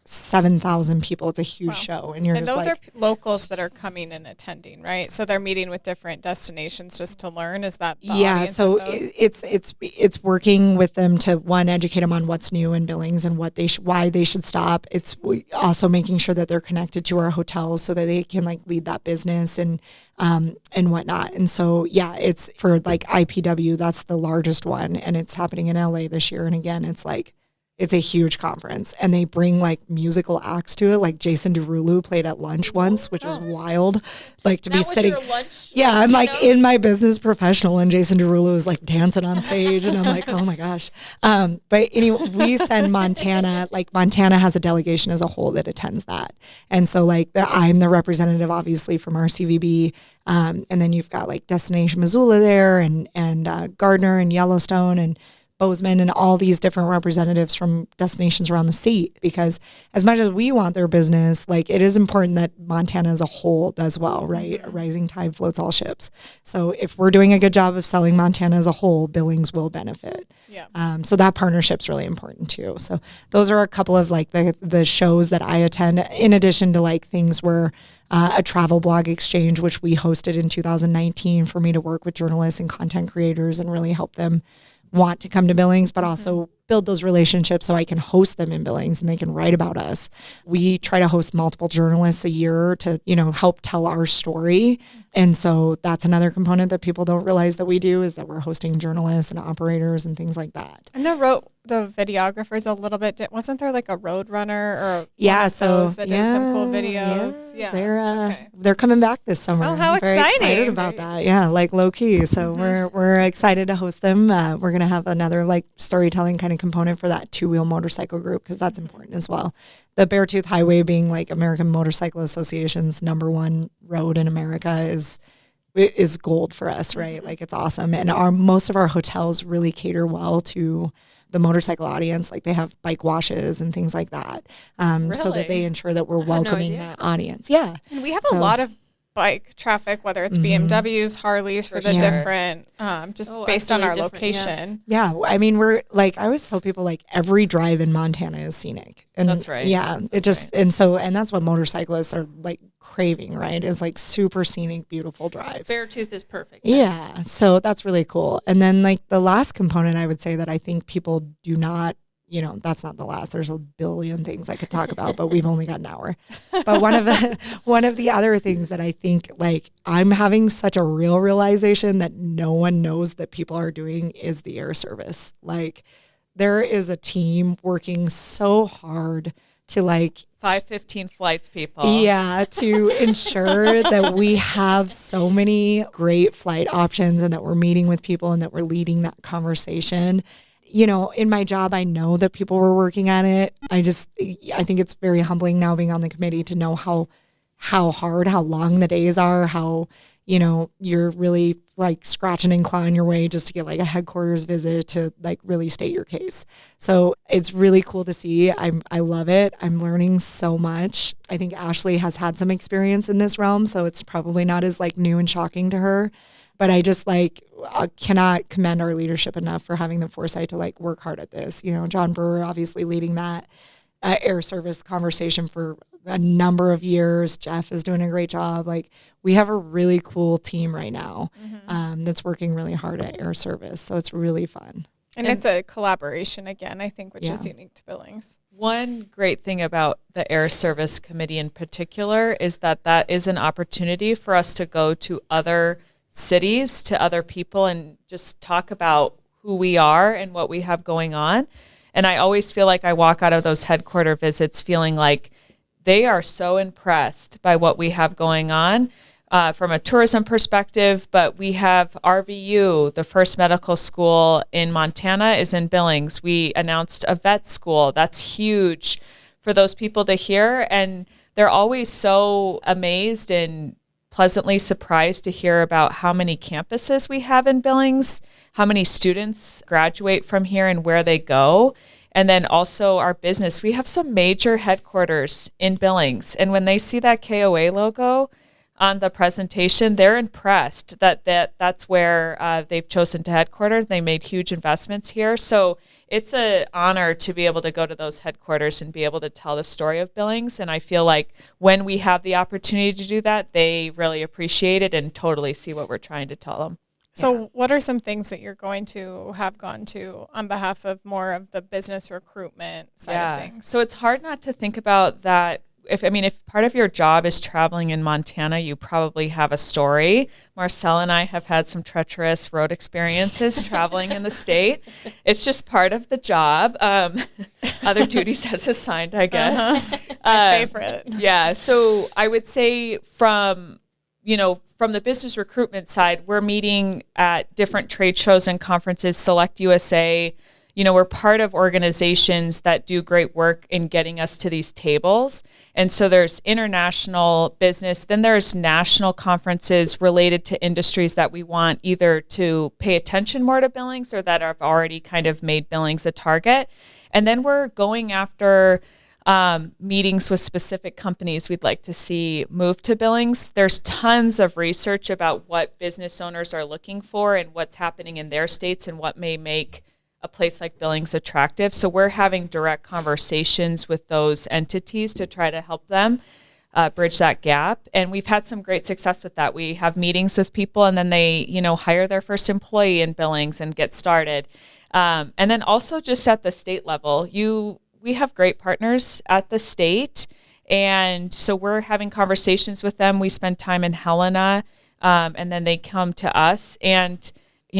[SPEAKER 5] 7,000 people. It's a huge show. And
[SPEAKER 3] those are locals that are coming and attending, right? So they're meeting with different destinations just to learn. Is that the audience?
[SPEAKER 5] So it's working with them to, one, educate them on what's new in Billings and why they should stop. It's also making sure that they're connected to our hotels so that they can lead that business and whatnot. And so, it's for IPW, that's the largest one, and it's happening in LA this year. And again, it's It's a huge conference, and they bring like musical acts to it. Like Jason Derulo played at lunch once, which was wild. Like to be sitting,
[SPEAKER 6] your lunch,
[SPEAKER 5] yeah, I'm like in my business professional, and Jason Derulo is like dancing on stage, and I'm like, oh my gosh. But anyway, we send Montana. Like Montana has a delegation as a whole that attends that, and so like I'm the representative, obviously from our CVB, and then you've got like Destination Missoula there, and Gardner and Yellowstone and Bozeman and all these different representatives from destinations around the state, because as much as we want their business, like it is important that Montana as a whole does well, right? A rising tide floats all ships. So if we're doing a good job of selling Montana as a whole, Billings will benefit. Yeah. So that partnership's really important too. So those are a couple of like the shows that I attend, in addition to like things where a travel blog exchange, which we hosted in 2019 for me to work with journalists and content creators and really help them want to come to Billings, but also build those relationships so I can host them in Billings and they can write about us. We try to host multiple journalists a year to, help tell our story. And so that's another component that people don't realize that we do, is that we're hosting journalists and operators and things like that.
[SPEAKER 3] And the videographers a little bit, wasn't there like a road runner or
[SPEAKER 5] those
[SPEAKER 3] that did some cool videos?
[SPEAKER 5] Yeah. They're coming back this summer.
[SPEAKER 3] Oh, how
[SPEAKER 5] Very
[SPEAKER 3] exciting.
[SPEAKER 5] excited about that. Yeah, like low key. So we're excited to host them. We're going to have another like storytelling kind of component for that two-wheel motorcycle group, because that's important as well. The Beartooth Highway being like American Motorcycle Association's #1 road in America is gold for us, right? Like it's awesome. And most of our hotels really cater well to the motorcycle audience. Like they have bike washes and things like that, so that they ensure that we're welcoming that audience. Yeah.
[SPEAKER 3] And we have a lot of bike traffic, whether it's BMWs, Harleys, for the different, based on our location.
[SPEAKER 5] Yeah. I mean, we're like, I always tell people like every drive in Montana is scenic. And
[SPEAKER 1] that's right.
[SPEAKER 5] Yeah. And that's what motorcyclists are like craving, right? Is like super scenic, beautiful drives.
[SPEAKER 6] Beartooth is perfect.
[SPEAKER 5] Yeah. So that's really cool. And then like the last component I would say that I think people do not, that's not the last. There's a billion things I could talk about, but we've only got an hour. But one of the other things that I think like I'm having such a real realization that no one knows that people are doing is the air service. Like there is a team working so hard to like
[SPEAKER 1] 5:15 flights, people.
[SPEAKER 5] Yeah, to ensure that we have so many great flight options and that we're meeting with people and that we're leading that conversation. In my job, I know that people were working on it. I think it's very humbling now being on the committee to know how hard, how long the days are, how, you're really like scratching and clawing your way just to get like a headquarters visit to like really state your case. So it's really cool to see. I love it. I'm learning so much. I think Ashley has had some experience in this realm, so it's probably not as like new and shocking to her. But I just cannot commend our leadership enough for having the foresight to like work hard at this. John Brewer obviously leading that air service conversation for a number of years. Jeff is doing a great job. Like we have a really cool team right now that's working really hard at air service. So it's really fun.
[SPEAKER 3] And it's a collaboration again, I think, which is unique to Billings.
[SPEAKER 1] One great thing about the Air Service Committee in particular is that is an opportunity for us to go to other cities, to other people, and just talk about who we are and what we have going on. And I always feel like I walk out of those headquarter visits feeling like they are so impressed by what we have going on from a tourism perspective. But we have RVU, the first medical school in Montana, is in Billings. We announced a vet school. That's huge for those people to hear. And they're always so amazed and pleasantly surprised to hear about how many campuses we have in Billings, how many students graduate from here and where they go. And then also our business. We have some major headquarters in Billings. And when they see that KOA logo on the presentation, they're impressed that's where they've chosen to headquarters. They made huge investments here. So it's an honor to be able to go to those headquarters and be able to tell the story of Billings. And I feel like when we have the opportunity to do that, they really appreciate it and totally see what we're trying to tell them.
[SPEAKER 3] So what are some things that you're going to have gone to on behalf of more of the business recruitment side of things?
[SPEAKER 1] So it's hard not to think about that if part of your job is traveling in Montana, you probably have a story. Marcel and I have had some treacherous road experiences traveling in the state. It's just part of the job. Other duties as assigned, I guess.
[SPEAKER 3] My favorite.
[SPEAKER 1] Yeah. So I would say from the business recruitment side, we're meeting at different trade shows and conferences, Select USA. We're part of organizations that do great work in getting us to these tables. And so there's international business. Then there's national conferences related to industries that we want either to pay attention more to Billings or that have already kind of made Billings a target. And then we're going after meetings with specific companies we'd like to see move to Billings. There's tons of research about what business owners are looking for and what's happening in their states and what may make a place like Billings attractive. So we're having direct conversations with those entities to try to help them bridge that gap. And we've had some great success with that. We have meetings with people and then they, hire their first employee in Billings and get started. And then also just at the state level, we have great partners at the state. And so we're having conversations with them. We spend time in Helena and then they come to us. And,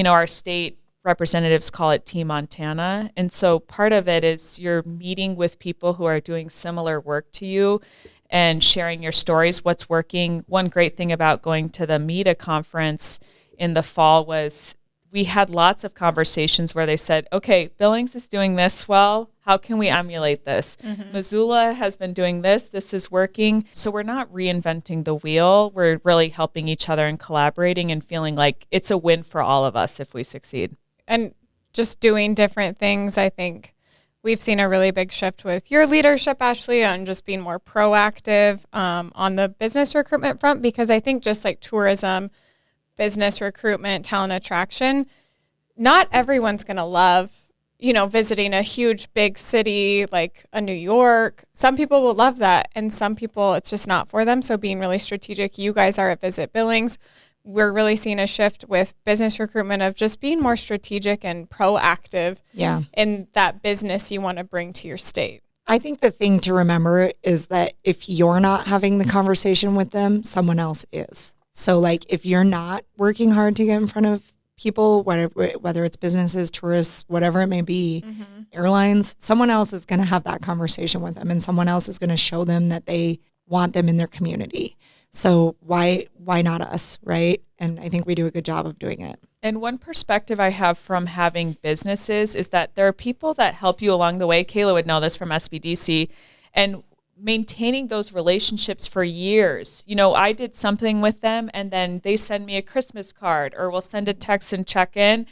[SPEAKER 1] our state representatives call it Team Montana. And so part of it is you're meeting with people who are doing similar work to you and sharing your stories, what's working. One great thing about going to the MEDA conference in the fall was we had lots of conversations where they said, okay, Billings is doing this well. How can we emulate this? Missoula has been doing this. This is working. So we're not reinventing the wheel. We're really helping each other and collaborating and feeling like it's a win for all of us if we succeed.
[SPEAKER 3] And just doing different things, I think we've seen a really big shift with your leadership, Ashley, on just being more proactive on the business recruitment front, because I think just like tourism, business recruitment, talent attraction, not everyone's going to love, visiting a huge big city like a New York. Some people will love that, and some people it's just not for them. So being really strategic, you guys are at Visit Billings. We're really seeing a shift with business recruitment of just being more strategic and proactive in that business you want to bring to your state.
[SPEAKER 5] I think the thing to remember is that if you're not having the conversation with them, someone else is. So like if you're not working hard to get in front of people, whether it's businesses, tourists, whatever it may be, airlines, someone else is going to have that conversation with them and someone else is going to show them that they want them in their community. So why not us, right? And I think we do a good job of doing it.
[SPEAKER 1] And one perspective I have from having businesses is that there are people that help you along the way. Kayla would know this from SBDC. And maintaining those relationships for years. I did something with them and then they send me a Christmas card or we'll send a text and check in.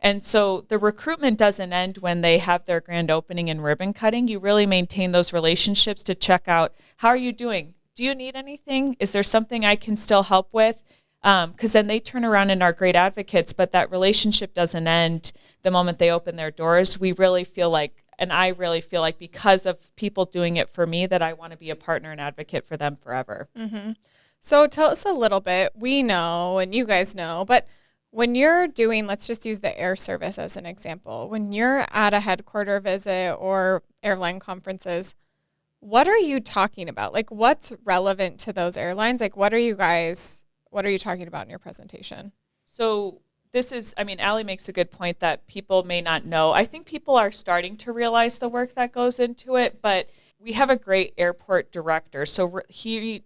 [SPEAKER 1] And so the recruitment doesn't end when they have their grand opening and ribbon cutting. You really maintain those relationships to check out, how are you doing? Do you need anything? Is there something I can still help with? Because then they turn around and are great advocates, but that relationship doesn't end the moment they open their doors. We really feel like, and I really feel like because of people doing it for me, that I want to be a partner and advocate for them forever.
[SPEAKER 3] So tell us a little bit. We know, and you guys know, but when you're doing, let's just use the air service as an example. When you're at a headquarter visit or airline conferences, what are you talking about? Like, what's relevant to those airlines? Like, what are you talking about in your presentation?
[SPEAKER 1] So this is, Aly makes a good point that people may not know. I think people are starting to realize the work that goes into it, but we have a great airport director. So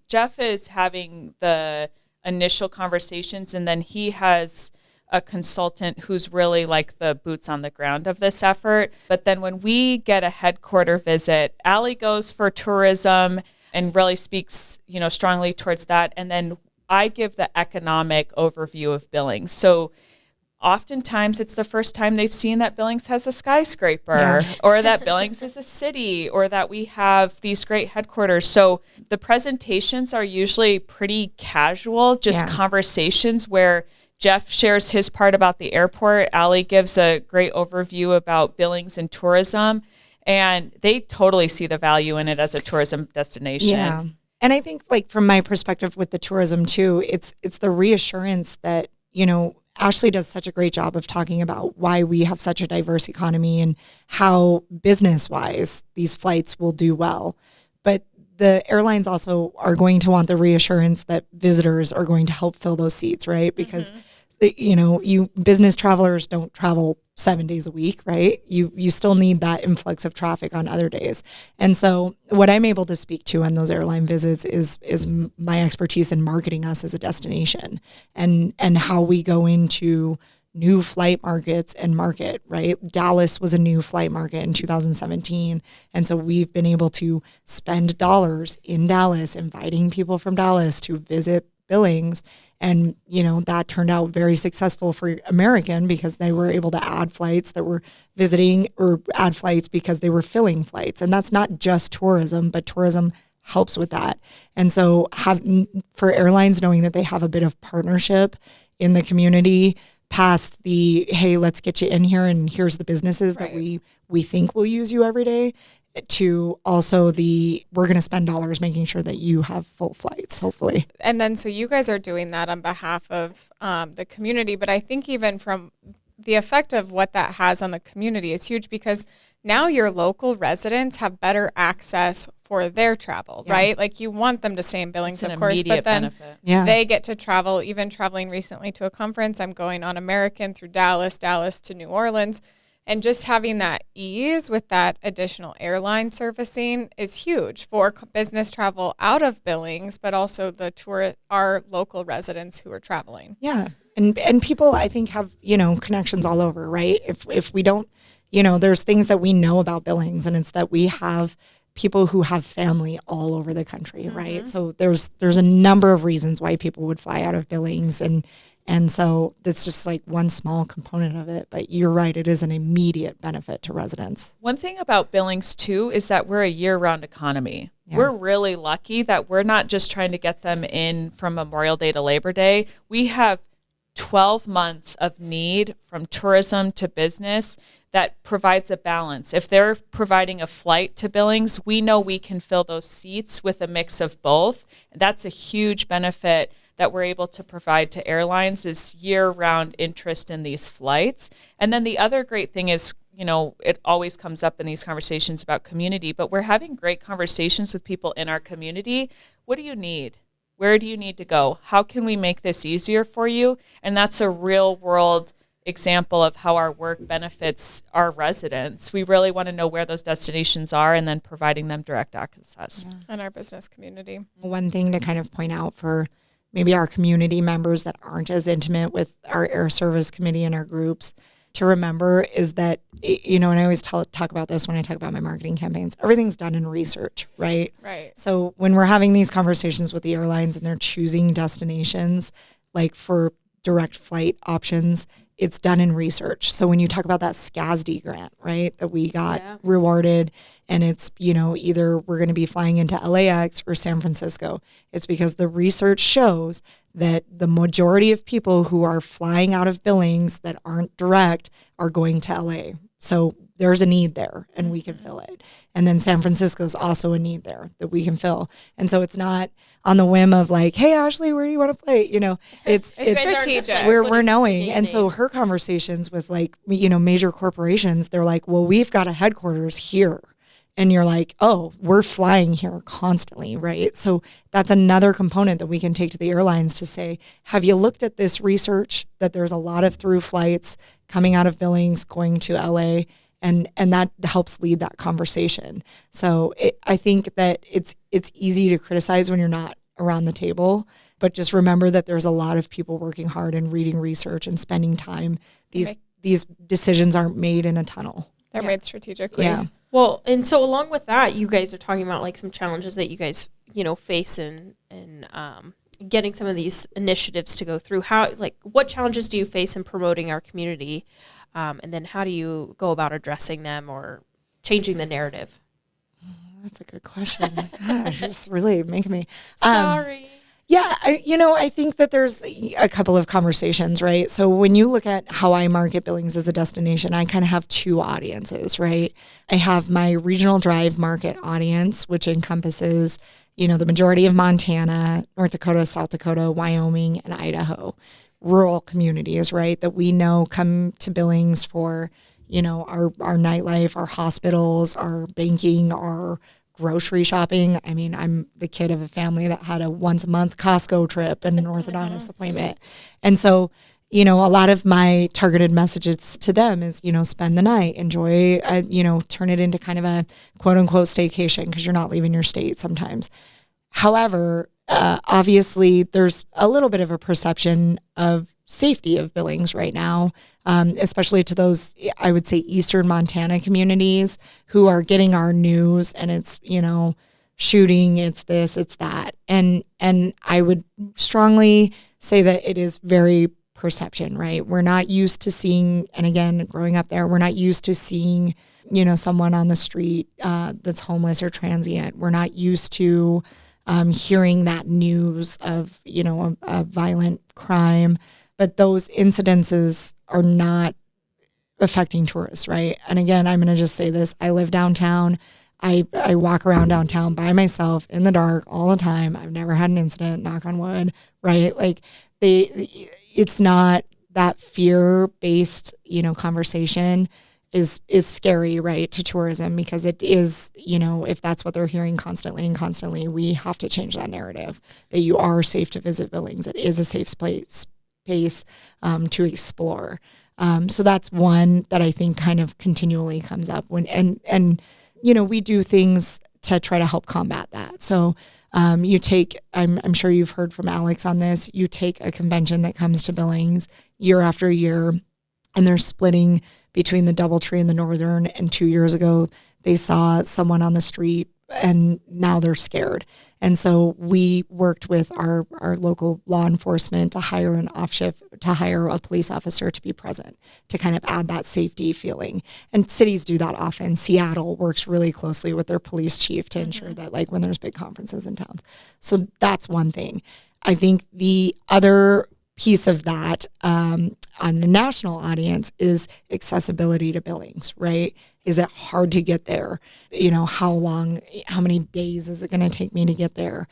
[SPEAKER 1] Jeff is having the initial conversations, and then he has a consultant who's really like the boots on the ground of this effort. But then when we get a headquarter visit, Aly goes for tourism and really speaks, strongly towards that. And then I give the economic overview of Billings. So oftentimes it's the first time they've seen that Billings has a skyscraper or that Billings is a city or that we have these great headquarters. So the presentations are usually pretty casual, just conversations where Jeff shares his part about the airport. Aly gives a great overview about Billings and tourism, and they totally see the value in it as a tourism destination.
[SPEAKER 5] Yeah. And I think like from my perspective with the tourism too, it's the reassurance that, Ashley does such a great job of talking about why we have such a diverse economy and how business-wise these flights will do well. But the airlines also are going to want the reassurance that visitors are going to help fill those seats, right? Because you business travelers don't travel 7 days a week, right? You still need that influx of traffic on other days. And so what I'm able to speak to on those airline visits is my expertise in marketing us as a destination and how we go into new flight markets and market, right? Dallas was a new flight market in 2017. And so we've been able to spend dollars in Dallas, inviting people from Dallas to visit Billings. And, that turned out very successful for American because they were able to add flights that were visiting or add flights because they were filling flights. And that's not just tourism, but tourism helps with that. And so for airlines, knowing that they have a bit of partnership in the community past the, hey, let's get you in here and here's the businesses that we think will use you every day, to also we're going to spend dollars making sure that you have full flights, hopefully.
[SPEAKER 3] And then so you guys are doing that on behalf of the community, but I think even from the effect of what that has on the community is huge because now your local residents have better access for their travel, right? Like you want them to stay in Billings, of course, but then they get to travel, even traveling recently to a conference. I'm going on American through Dallas to New Orleans. And just having that ease with that additional airline servicing is huge for business travel out of Billings, but also our local residents who are traveling.
[SPEAKER 5] Yeah. And people, I think, have, connections all over, right? If we don't, there's things that we know about Billings, and it's that we have people who have family all over the country, right? So there's a number of reasons why people would fly out of Billings, and so that's just like one small component of it. But you're right, it is an immediate benefit to residents.
[SPEAKER 1] One thing about Billings, too, is that we're a year-round economy. Yeah. We're really lucky that we're not just trying to get them in from Memorial Day to Labor Day. We have 12 months of need from tourism to business that provides a balance. If they're providing a flight to Billings, we know we can fill those seats with a mix of both. That's a huge benefit that we're able to provide to airlines, is year-round interest in these flights. And then the other great thing is, it always comes up in these conversations about community, but we're having great conversations with people in our community. What do you need? Where do you need to go? How can we make this easier for you? And that's a real-world example of how our work benefits our residents. We really want to know where those destinations are and then providing them direct access.
[SPEAKER 3] Yeah. And our business community.
[SPEAKER 5] One thing to kind of point out for maybe our community members that aren't as intimate with our air service committee and our groups to remember is that, and I always talk about this when I talk about my marketing campaigns, everything's done in research, right?
[SPEAKER 3] Right.
[SPEAKER 5] So when we're having these conversations with the airlines and they're choosing destinations, like for direct flight options, it's done in research. So when you talk about that SCASD grant, right, that we got rewarded, and it's, either we're going to be flying into LAX or San Francisco, it's because the research shows that the majority of people who are flying out of Billings that aren't direct are going to LA. So there's a need there and we can fill it. And then San Francisco is also a need there that we can fill. And so it's not on the whim of like, hey, Ashley, where do you want to play? It's
[SPEAKER 3] strategic.
[SPEAKER 5] We're knowing. And so her conversations with like, major corporations, they're like, well, we've got a headquarters here. And you're like, oh, we're flying here constantly, right? So that's another component that we can take to the airlines to say, have you looked at this research that there's a lot of through flights coming out of Billings, going to LA, and that helps lead that conversation. So I think that it's easy to criticize when you're not around the table, but just remember that there's a lot of people working hard and reading research and spending time. These decisions aren't made in a tunnel.
[SPEAKER 3] They're made strategically.
[SPEAKER 5] Yeah.
[SPEAKER 6] Well, and so along with that, you guys are talking about like some challenges that you guys, face in getting some of these initiatives to go through. What challenges do you face in promoting our community? And then how do you go about addressing them or changing the narrative?
[SPEAKER 5] That's a good question. Gosh, just really making me
[SPEAKER 6] sorry.
[SPEAKER 5] Yeah, I think that there's a couple of conversations, right? So when you look at how I market Billings as a destination, I kind of have two audiences, right? I have my regional drive market audience, which encompasses, the majority of Montana, North Dakota, South Dakota, Wyoming, and Idaho. Rural communities, right, that we know come to Billings for, our nightlife, our hospitals, our banking, our grocery shopping. I mean, I'm the kid of a family that had a once a month Costco trip and an orthodontist appointment. And so, a lot of my targeted messages to them is, spend the night, enjoy, turn it into kind of a quote unquote staycation because you're not leaving your state sometimes. However, obviously there's a little bit of a perception of safety of Billings right now, especially to those, I would say, Eastern Montana communities who are getting our news and it's, shooting, it's this, it's that. And I would strongly say that it is very perception, right? We're not used to seeing, and again, growing up there, we're not used to seeing, someone on the street that's homeless or transient. We're not used to hearing that news of, a violent crime, but those incidences are not affecting tourists, right? And again, I'm going to just say this. I live downtown. I walk around downtown by myself in the dark all the time. I've never had an incident, knock on wood, right? Like it's not that fear-based, conversation is scary, right, to tourism because it is, if that's what they're hearing constantly and constantly, we have to change that narrative that you are safe to visit Billings. It is a safe space to explore. So that's one that I think kind of continually comes up when, and we do things to try to help combat that. So you take, I'm sure you've heard from Alex on this, you take a convention that comes to Billings year after year, and they're splitting between the DoubleTree and the Northern, and 2 years ago, they saw someone on the street, and now they're scared. And so we worked with our local law enforcement to hire an off-shift, to hire a police officer to be present, to kind of add that safety feeling. And cities do that often. Seattle works really closely with their police chief to ensure that, like, when there's big conferences in towns. So that's one thing. I think the other piece of that on the national audience is accessibility to Billings, right? Is it hard to get there? How many days is it going to take me to get there?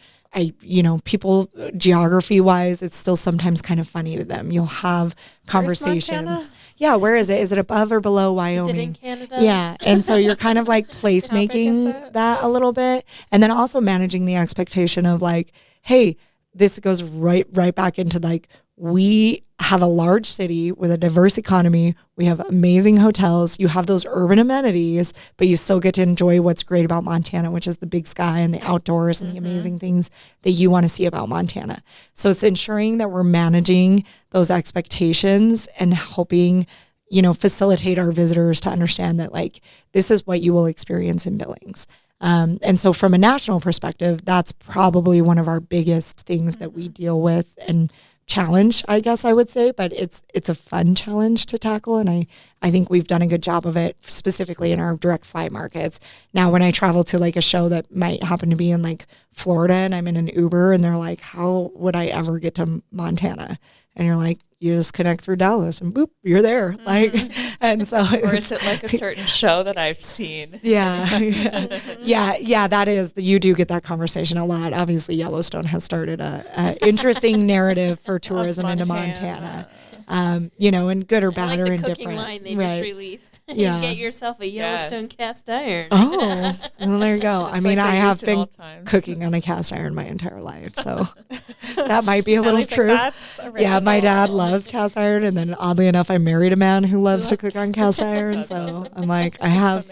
[SPEAKER 5] People geography wise, it's still sometimes kind of funny to them. You'll have conversations. Yeah. Where is it? Is it above or below Wyoming?
[SPEAKER 6] Is it in Canada?
[SPEAKER 5] Yeah. And so you're kind of like placemaking that a little bit. And then also managing the expectation of like, hey, this goes right back into like, we have a large city with a diverse economy. We have amazing hotels. You have those urban amenities, but you still get to enjoy what's great about Montana, which is the big sky and the outdoors and the amazing things that you want to see about Montana. So it's ensuring that we're managing those expectations and helping, facilitate our visitors to understand that like, this is what you will experience in Billings. And so from a national perspective, that's probably one of our biggest things that we deal with and challenge, I guess I would say, but it's a fun challenge to tackle. And I think we've done a good job of it, specifically in our direct fly markets. Now, when I travel to like a show that might happen to be in like Florida and I'm in an Uber and they're like, how would I ever get to Montana? And you're like, you just connect through Dallas and boop, you're there. Like, and so.
[SPEAKER 1] Or is it like a certain show that I've seen?
[SPEAKER 5] Yeah, that is, you do get that conversation a lot. Obviously, Yellowstone has started a interesting narrative for tourism into Montana. And good or bad or
[SPEAKER 6] the
[SPEAKER 5] indifferent.
[SPEAKER 6] cooking line they just released.
[SPEAKER 5] Yeah.
[SPEAKER 6] Get yourself a Yellowstone cast iron.
[SPEAKER 5] Oh, well, there you go. I mean,
[SPEAKER 1] like
[SPEAKER 5] I have been
[SPEAKER 1] times.
[SPEAKER 5] cooking on a cast iron my entire life, so that might be a little
[SPEAKER 3] Like
[SPEAKER 5] true.
[SPEAKER 3] that's
[SPEAKER 5] Yeah, my dad loves cast iron, and then oddly enough, I married a man who loves to cook on cast iron. So I'm like, I have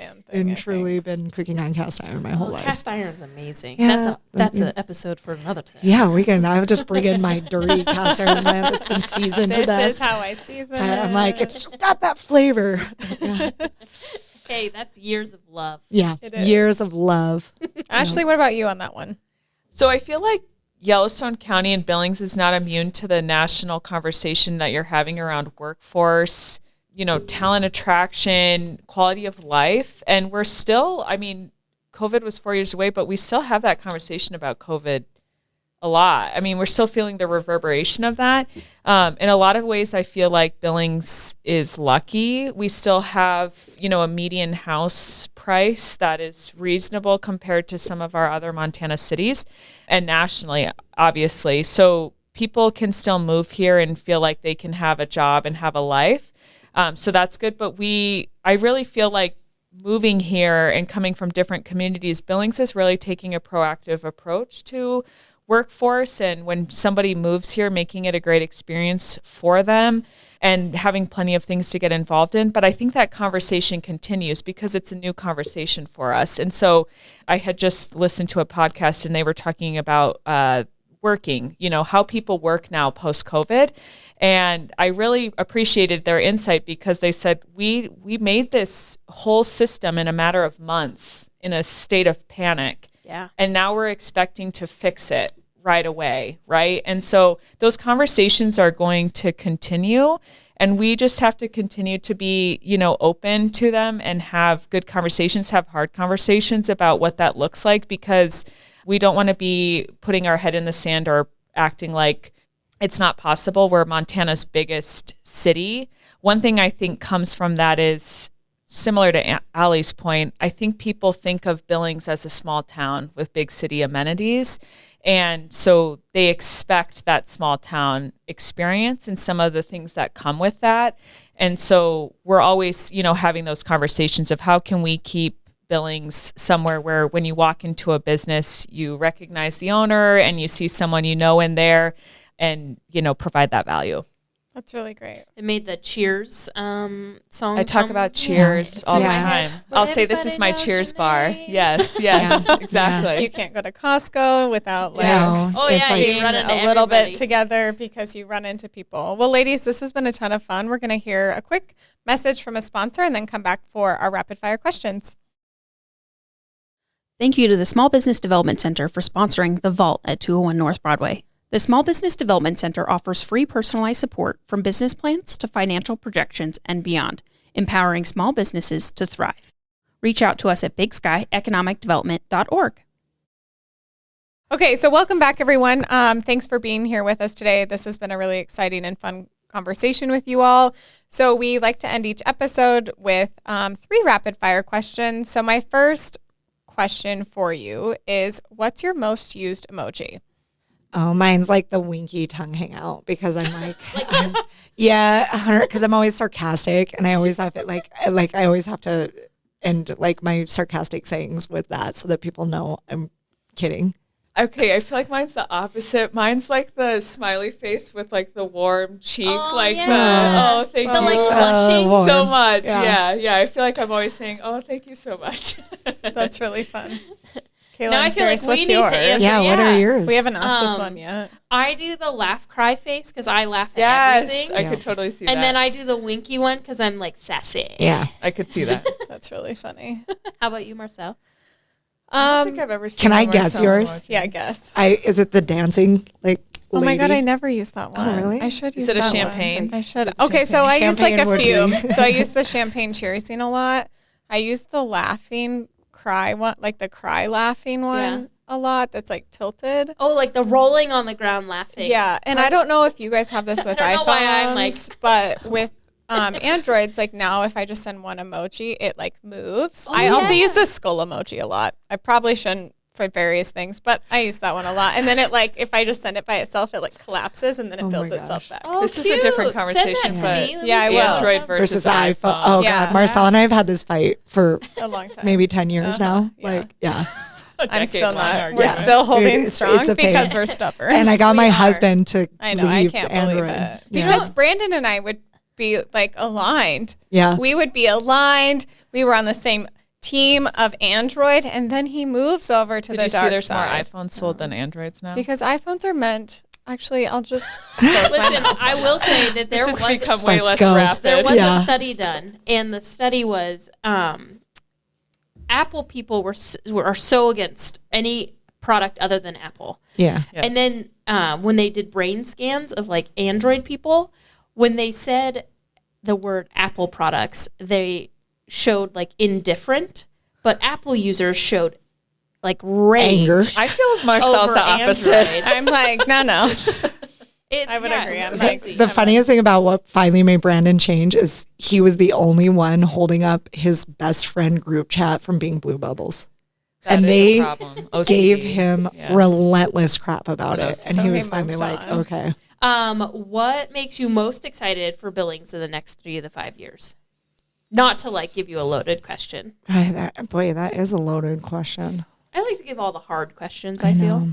[SPEAKER 5] truly been cooking on cast iron my whole life.
[SPEAKER 6] Cast iron's amazing.
[SPEAKER 5] Yeah,
[SPEAKER 6] that's an episode for another time.
[SPEAKER 5] Yeah, we can. I'll just bring in my dirty cast iron lamp that's been seasoned to death.
[SPEAKER 3] This is how I season it.
[SPEAKER 5] I'm like, it's just got that flavor. Yeah.
[SPEAKER 6] Hey, that's years of love.
[SPEAKER 5] Yeah,
[SPEAKER 3] It is.
[SPEAKER 5] years of love.
[SPEAKER 3] Ashley, what about you on that one?
[SPEAKER 1] So I feel like Yellowstone County and Billings is not immune to the national conversation that you're having around workforce, talent attraction, quality of life. And we're still, COVID was 4 years away, but we still have that conversation about COVID a lot. We're still feeling the reverberation of that. In a lot of ways, I feel like Billings is lucky. We still have, a median house price that is reasonable compared to some of our other Montana cities and nationally, obviously. So people can still move here and feel like they can have a job and have a life. So that's good. But I really feel like moving here and coming from different communities, Billings is really taking a proactive approach to workforce. And when somebody moves here, making it a great experience for them and having plenty of things to get involved in. But I think that conversation continues because it's a new conversation for us. And so I had just listened to a podcast and they were talking about working, how people work now post-COVID. And I really appreciated their insight because they said, we made this whole system in a matter of months in a state of panic.
[SPEAKER 6] Yeah.
[SPEAKER 1] And now we're expecting to fix it right away, right? And so those conversations are going to continue, and we just have to continue to be, open to them and have good conversations, have hard conversations about what that looks like, because we don't want to be putting our head in the sand or acting like it's not possible. We're Montana's biggest city. One thing I think comes from that is similar to Aly's point. I think people think of Billings as a small town with big city amenities. And so they expect that small town experience and some of the things that come with that. And so we're always, having those conversations of how can we keep Billings somewhere where when you walk into a business, you recognize the owner and you see someone in there and, provide that value.
[SPEAKER 3] That's really great.
[SPEAKER 6] It made the Cheers song.
[SPEAKER 1] I talk about Cheers all the time. I'll say this is my Cheers bar. Yes, exactly.
[SPEAKER 3] You can't go to Costco without
[SPEAKER 6] you run into
[SPEAKER 3] a little bit together because you run into people. Well, ladies, this has been a ton of fun. We're going to hear a quick message from a sponsor and then come back for our rapid fire questions.
[SPEAKER 4] Thank you to the Small Business Development Center for sponsoring The Vault at 201 North Broadway. The Small Business Development Center offers free personalized support from business plans to financial projections and beyond, empowering small businesses to thrive. Reach out to us at bigsky.economicdevelopment.org.
[SPEAKER 3] Okay, so welcome back, everyone. Thanks for being here with us today. This has been a really exciting and fun conversation with you all. So we like to end each episode with 3 rapid fire questions. So my first question for you is, what's your most used emoji?
[SPEAKER 5] Oh, mine's like the winky tongue hangout because I'm like, yeah, 100, because I'm always sarcastic and I always have it like I always have to end like my sarcastic sayings with that so that people know I'm kidding.
[SPEAKER 1] Okay, I feel like mine's the opposite. Mine's like the smiley face with like the warm cheek, thank you
[SPEAKER 6] blushing
[SPEAKER 1] so much. Yeah. I feel like I'm always saying, oh, thank you so much.
[SPEAKER 3] That's really fun. Kayla,
[SPEAKER 6] now I feel like we need to answer.
[SPEAKER 5] Yeah, what are yours?
[SPEAKER 3] We haven't asked this one yet.
[SPEAKER 6] I do the laugh cry face because I laugh at everything.
[SPEAKER 1] I could totally see that.
[SPEAKER 6] And then I do the winky one because I'm like sassy.
[SPEAKER 5] Yeah,
[SPEAKER 1] I could see that.
[SPEAKER 3] That's really funny.
[SPEAKER 6] How about you, Marcel?
[SPEAKER 1] I don't think I've ever seen.
[SPEAKER 5] Can I guess yours?
[SPEAKER 1] Emoji.
[SPEAKER 3] Yeah, guess.
[SPEAKER 5] Is it the dancing like?
[SPEAKER 3] Oh
[SPEAKER 5] lady?
[SPEAKER 3] my God, I never used that one.
[SPEAKER 5] Oh, really?
[SPEAKER 3] I should use
[SPEAKER 1] that. Is it a
[SPEAKER 3] that
[SPEAKER 1] champagne?
[SPEAKER 3] One. I should. Okay, so I use like a few.
[SPEAKER 5] Champagne
[SPEAKER 3] So I use the champagne cheersing a lot. I use the laughing cry one, like the cry laughing one a lot. That's like tilted.
[SPEAKER 6] Oh, like the rolling on the ground laughing.
[SPEAKER 3] Yeah, and I don't know if you guys have this with
[SPEAKER 6] I don't
[SPEAKER 3] iPhones,
[SPEAKER 6] know why I'm like
[SPEAKER 3] but with Androids, like now if I just send one emoji, it like moves. I also use the skull emoji a lot. I probably shouldn't for various things, but I use that one a lot. And then it like, if I just send it by itself, it like collapses and then it builds itself back.
[SPEAKER 6] Oh,
[SPEAKER 1] this is a different conversation,
[SPEAKER 6] but
[SPEAKER 3] I will.
[SPEAKER 1] Android versus iPhone.
[SPEAKER 5] Oh God, Marcel and I have had this fight for
[SPEAKER 3] a long time,
[SPEAKER 5] maybe 10 years now.
[SPEAKER 3] Yeah.
[SPEAKER 5] Like, yeah.
[SPEAKER 3] I'm still not.
[SPEAKER 1] argument.
[SPEAKER 3] We're still holding
[SPEAKER 5] It's
[SPEAKER 3] strong
[SPEAKER 5] okay.
[SPEAKER 3] because we're stubborn.
[SPEAKER 5] And I got my husband to
[SPEAKER 3] I know.
[SPEAKER 5] leave
[SPEAKER 3] I can't
[SPEAKER 5] Android.
[SPEAKER 3] believe it
[SPEAKER 5] Yeah.
[SPEAKER 3] because Brandon and I would be like aligned.
[SPEAKER 5] Yeah.
[SPEAKER 3] We would be aligned. We were on the same team of Android, and then he moves over to
[SPEAKER 1] Did
[SPEAKER 3] the
[SPEAKER 1] you
[SPEAKER 3] dark
[SPEAKER 1] see there's
[SPEAKER 3] side.
[SPEAKER 1] more iPhones sold than Androids now?
[SPEAKER 3] Because iPhones are meant. Actually, I'll just
[SPEAKER 6] Listen, I will say that there
[SPEAKER 1] this
[SPEAKER 6] was
[SPEAKER 1] has become way
[SPEAKER 5] Let's
[SPEAKER 1] less
[SPEAKER 5] go.
[SPEAKER 1] rapid.
[SPEAKER 6] there was
[SPEAKER 5] Yeah.
[SPEAKER 6] a study done, and the study was Apple people are so against any product other than Apple.
[SPEAKER 5] Yeah.
[SPEAKER 1] Yes.
[SPEAKER 6] And then when they did brain scans of like Android people, when they said the word Apple products, they showed like indifferent, but Apple users showed like rage.
[SPEAKER 5] Anger.
[SPEAKER 1] I feel Marcel's
[SPEAKER 6] over
[SPEAKER 1] the opposite.
[SPEAKER 6] Android.
[SPEAKER 3] I'm like, no.
[SPEAKER 6] I
[SPEAKER 3] would agree. I'm
[SPEAKER 6] crazy.
[SPEAKER 5] The funniest thing about what finally made Brandon change is he was the only one holding up his best friend group chat from being Blue Bubbles.
[SPEAKER 1] That
[SPEAKER 5] and
[SPEAKER 1] is a
[SPEAKER 5] they
[SPEAKER 1] problem. OCD.
[SPEAKER 5] gave him
[SPEAKER 1] Yes.
[SPEAKER 5] relentless crap about it.
[SPEAKER 1] So
[SPEAKER 5] And he
[SPEAKER 3] he
[SPEAKER 5] was finally
[SPEAKER 3] moved
[SPEAKER 5] like,
[SPEAKER 3] on.
[SPEAKER 5] okay.
[SPEAKER 6] What makes you most excited for Billings in the next 3 to 5 years? Not to like give you a loaded question.
[SPEAKER 5] That is a loaded question.
[SPEAKER 6] I like to give all the hard questions, I feel.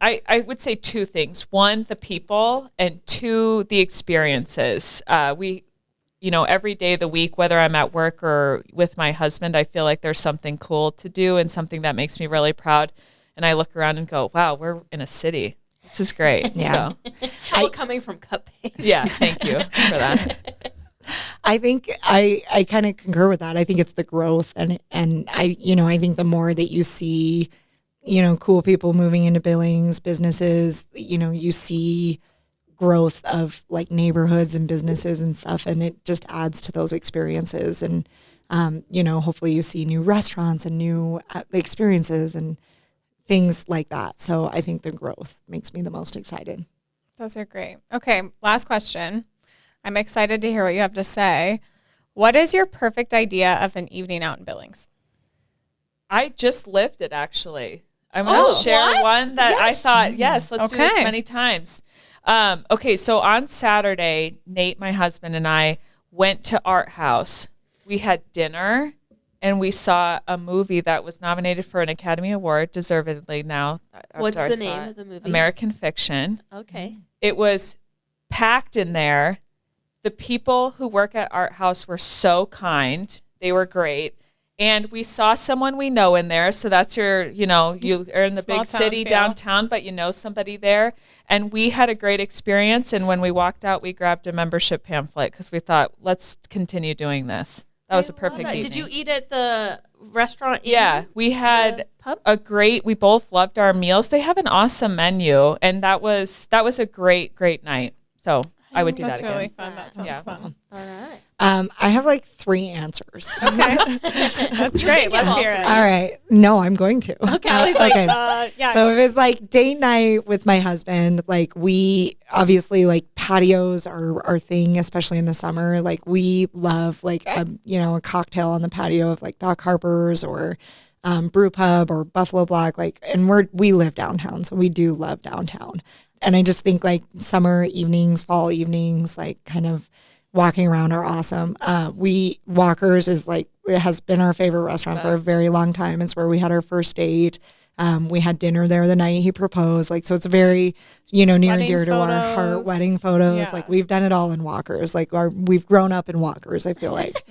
[SPEAKER 1] I would say two things. One, the people, and two, the experiences. Every day of the week, whether I'm at work or with my husband, I feel like there's something cool to do and something that makes me really proud. And I look around and go, wow, we're in a city. This is great.
[SPEAKER 5] Yeah.
[SPEAKER 6] So, coming from Cup Bay.
[SPEAKER 1] Yeah, thank you for that.
[SPEAKER 5] I think I kind of concur with that. I think it's the growth and I think the more that you see, cool people moving into Billings, businesses, you see growth of like neighborhoods and businesses and stuff, and it just adds to those experiences. And, hopefully you see new restaurants and new experiences and things like that. So I think the growth makes me the most excited.
[SPEAKER 3] Those are great. Okay, last question. I'm excited to hear what you have to say. What is your perfect idea of an evening out in Billings?
[SPEAKER 1] I just lived it, actually. I'm going to share one that I thought, let's do this many times. So on Saturday, Nate, my husband, and I went to Art House. We had dinner, and we saw a movie that was nominated for an Academy Award, deservedly now.
[SPEAKER 6] What's the name of the movie?
[SPEAKER 1] American Fiction.
[SPEAKER 6] Okay.
[SPEAKER 1] It was packed in there. The people who work at Art House were so kind. They were great. And we saw someone we know in there. So that's you are in the
[SPEAKER 3] Small
[SPEAKER 1] big
[SPEAKER 3] town
[SPEAKER 1] city
[SPEAKER 3] feel.
[SPEAKER 1] downtown, but you know somebody there. And we had a great experience. And when we walked out, we grabbed a membership pamphlet because we thought, let's continue doing this. That was a perfect evening.
[SPEAKER 6] Did you eat at the restaurant?
[SPEAKER 1] We had
[SPEAKER 6] pub?
[SPEAKER 1] we both loved our meals. They have an awesome menu. And that was a great, great night. So I would do that again.
[SPEAKER 3] That's really fun. That sounds fun.
[SPEAKER 6] All right.
[SPEAKER 5] I have like 3 answers.
[SPEAKER 3] Okay. That's great. Let's hear it.
[SPEAKER 5] All right. No, I'm going to.
[SPEAKER 3] Okay.
[SPEAKER 5] So if it's like date night with my husband, like we obviously like patios are our thing, especially in the summer. Like we love like a cocktail on the patio of like Doc Harper's or Brew Pub or Buffalo Block. Like, and we live downtown, so we do love downtown. And I just think like summer evenings, fall evenings, like kind of walking around are awesome. Walker's is like, it has been our favorite restaurant for a very long time. It's where we had our first date. We had dinner there the night he proposed. Like, so it's very, near and dear to our heart. Wedding photos.
[SPEAKER 3] Yeah.
[SPEAKER 5] Like we've done it all in Walker's. Like we've grown up in Walker's, I feel like.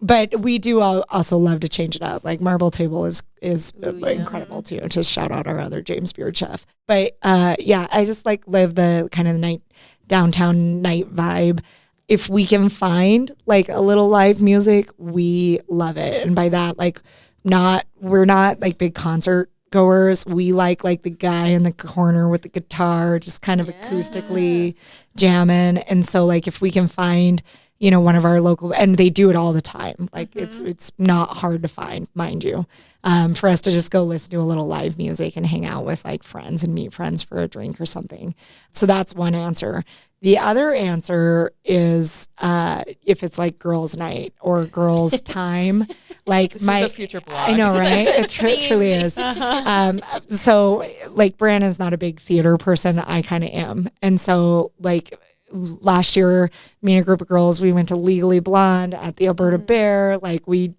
[SPEAKER 5] But we do also love to change it up. Like Marble Table is incredible too. Just shout out our other James Beard chef. But I just like live the kind of downtown night vibe. If we can find like a little live music, we love it. And by that, like we're not like big concert goers. We like the guy in the corner with the guitar, just kind of acoustically jamming. And so like if we can find, one of our local, and they do it all the time. Like it's not hard to find, mind you, for us to just go listen to a little live music and hang out with like friends and meet friends for a drink or something. So that's one answer. The other answer is if it's like girls' night or girls' time. Like
[SPEAKER 1] this is a future blog.
[SPEAKER 5] I know, right? It truly is. So like Brandon's not a big theater person. I kind of am. And so like last year, me and a group of girls, we went to Legally Blonde at the Alberta Bear. Like we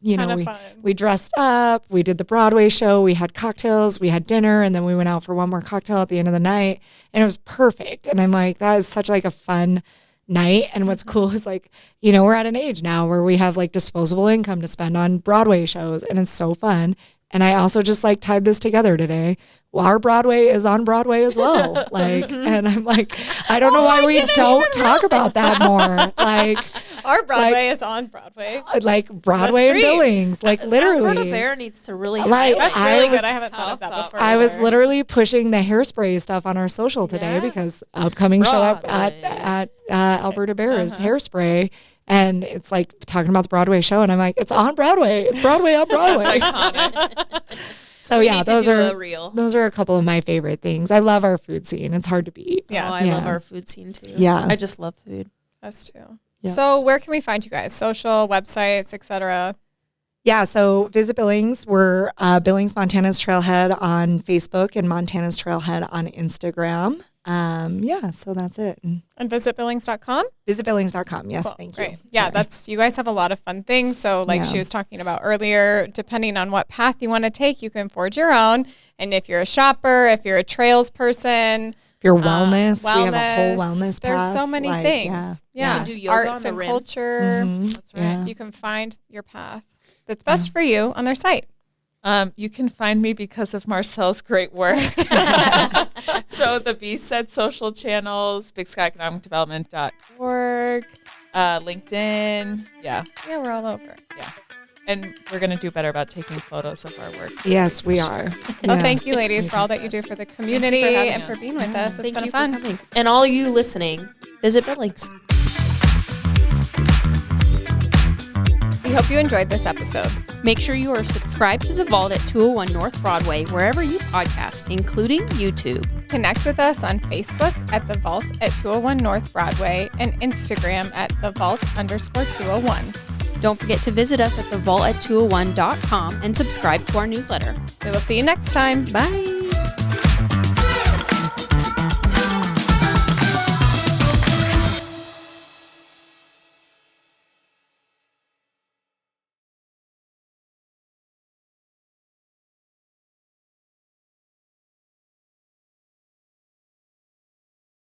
[SPEAKER 5] dressed up, we did the Broadway show, we had cocktails, we had dinner, and then we went out for one more cocktail at the end of the night, and it was perfect. And I'm like, that is such like a fun night. And what's cool is like, we're at an age now where we have like disposable income to spend on Broadway shows, and it's so fun. And I also just like tied this together today. Well, our Broadway is on Broadway as well. Like, and I'm like, I don't know why we don't talk about that more. Like,
[SPEAKER 3] our Broadway is on Broadway.
[SPEAKER 5] Like Broadway and Billings, like literally.
[SPEAKER 6] Alberta Bear needs to really
[SPEAKER 3] that's really good. I haven't thought of that before.
[SPEAKER 5] I was literally pushing the Hairspray stuff on our social today because upcoming show up at Alberta Bear is Hairspray. And it's like talking about the Broadway show, and I'm like, it's on Broadway. It's Broadway on Broadway. So yeah, those are a couple of my favorite things. I love our food scene. It's hard to beat.
[SPEAKER 6] Yeah, I love our food scene too.
[SPEAKER 5] Yeah,
[SPEAKER 6] I just love food.
[SPEAKER 3] Us too.
[SPEAKER 5] Yeah.
[SPEAKER 3] So where can we find you guys? Social, websites, etc.
[SPEAKER 5] Yeah, so Visit Billings. We're Billings, Montana's Trailhead on Facebook and Montana's Trailhead on Instagram. So that's it. And
[SPEAKER 3] visitbillings.com?
[SPEAKER 5] visitbillings.com. Yes,
[SPEAKER 3] Cool.
[SPEAKER 5] thank you.
[SPEAKER 3] Great. Yeah, you guys have a lot of fun things. So like she was talking about earlier, depending on what path you want to take, you can forge your own. And if you're a shopper, if you're a trails person,
[SPEAKER 5] if you're wellness, we have a whole wellness path.
[SPEAKER 3] There's so many things. Yeah.
[SPEAKER 6] You can do yoga
[SPEAKER 3] Arts
[SPEAKER 6] on
[SPEAKER 3] and
[SPEAKER 6] the
[SPEAKER 3] culture.
[SPEAKER 5] Mm-hmm.
[SPEAKER 6] That's right.
[SPEAKER 5] Yeah.
[SPEAKER 3] You can find your path that's best for you on their site.
[SPEAKER 1] You can find me because of Marcel's great work. So the B said social channels, bigskyEconomicDevelopment.org, LinkedIn. Yeah.
[SPEAKER 3] Yeah, we're all over.
[SPEAKER 1] Yeah. And we're going to do better about taking photos of our work.
[SPEAKER 5] Yes, we are.
[SPEAKER 3] Well, thank you, ladies, for all that you do for the community and for
[SPEAKER 1] us.
[SPEAKER 3] being with us. It's
[SPEAKER 6] Thank
[SPEAKER 3] been
[SPEAKER 6] you
[SPEAKER 3] fun.
[SPEAKER 6] for coming. And all you listening, visit Billings.
[SPEAKER 3] We hope you enjoyed this episode.
[SPEAKER 4] Make sure you are subscribed to The Vault at 201 North Broadway wherever you podcast, including YouTube.
[SPEAKER 3] Connect with us on Facebook at The Vault at 201 North Broadway and Instagram at The Vault_201.
[SPEAKER 4] Don't forget to visit us at thevault@201.com and subscribe to our newsletter.
[SPEAKER 3] We will see you next time.
[SPEAKER 4] Bye.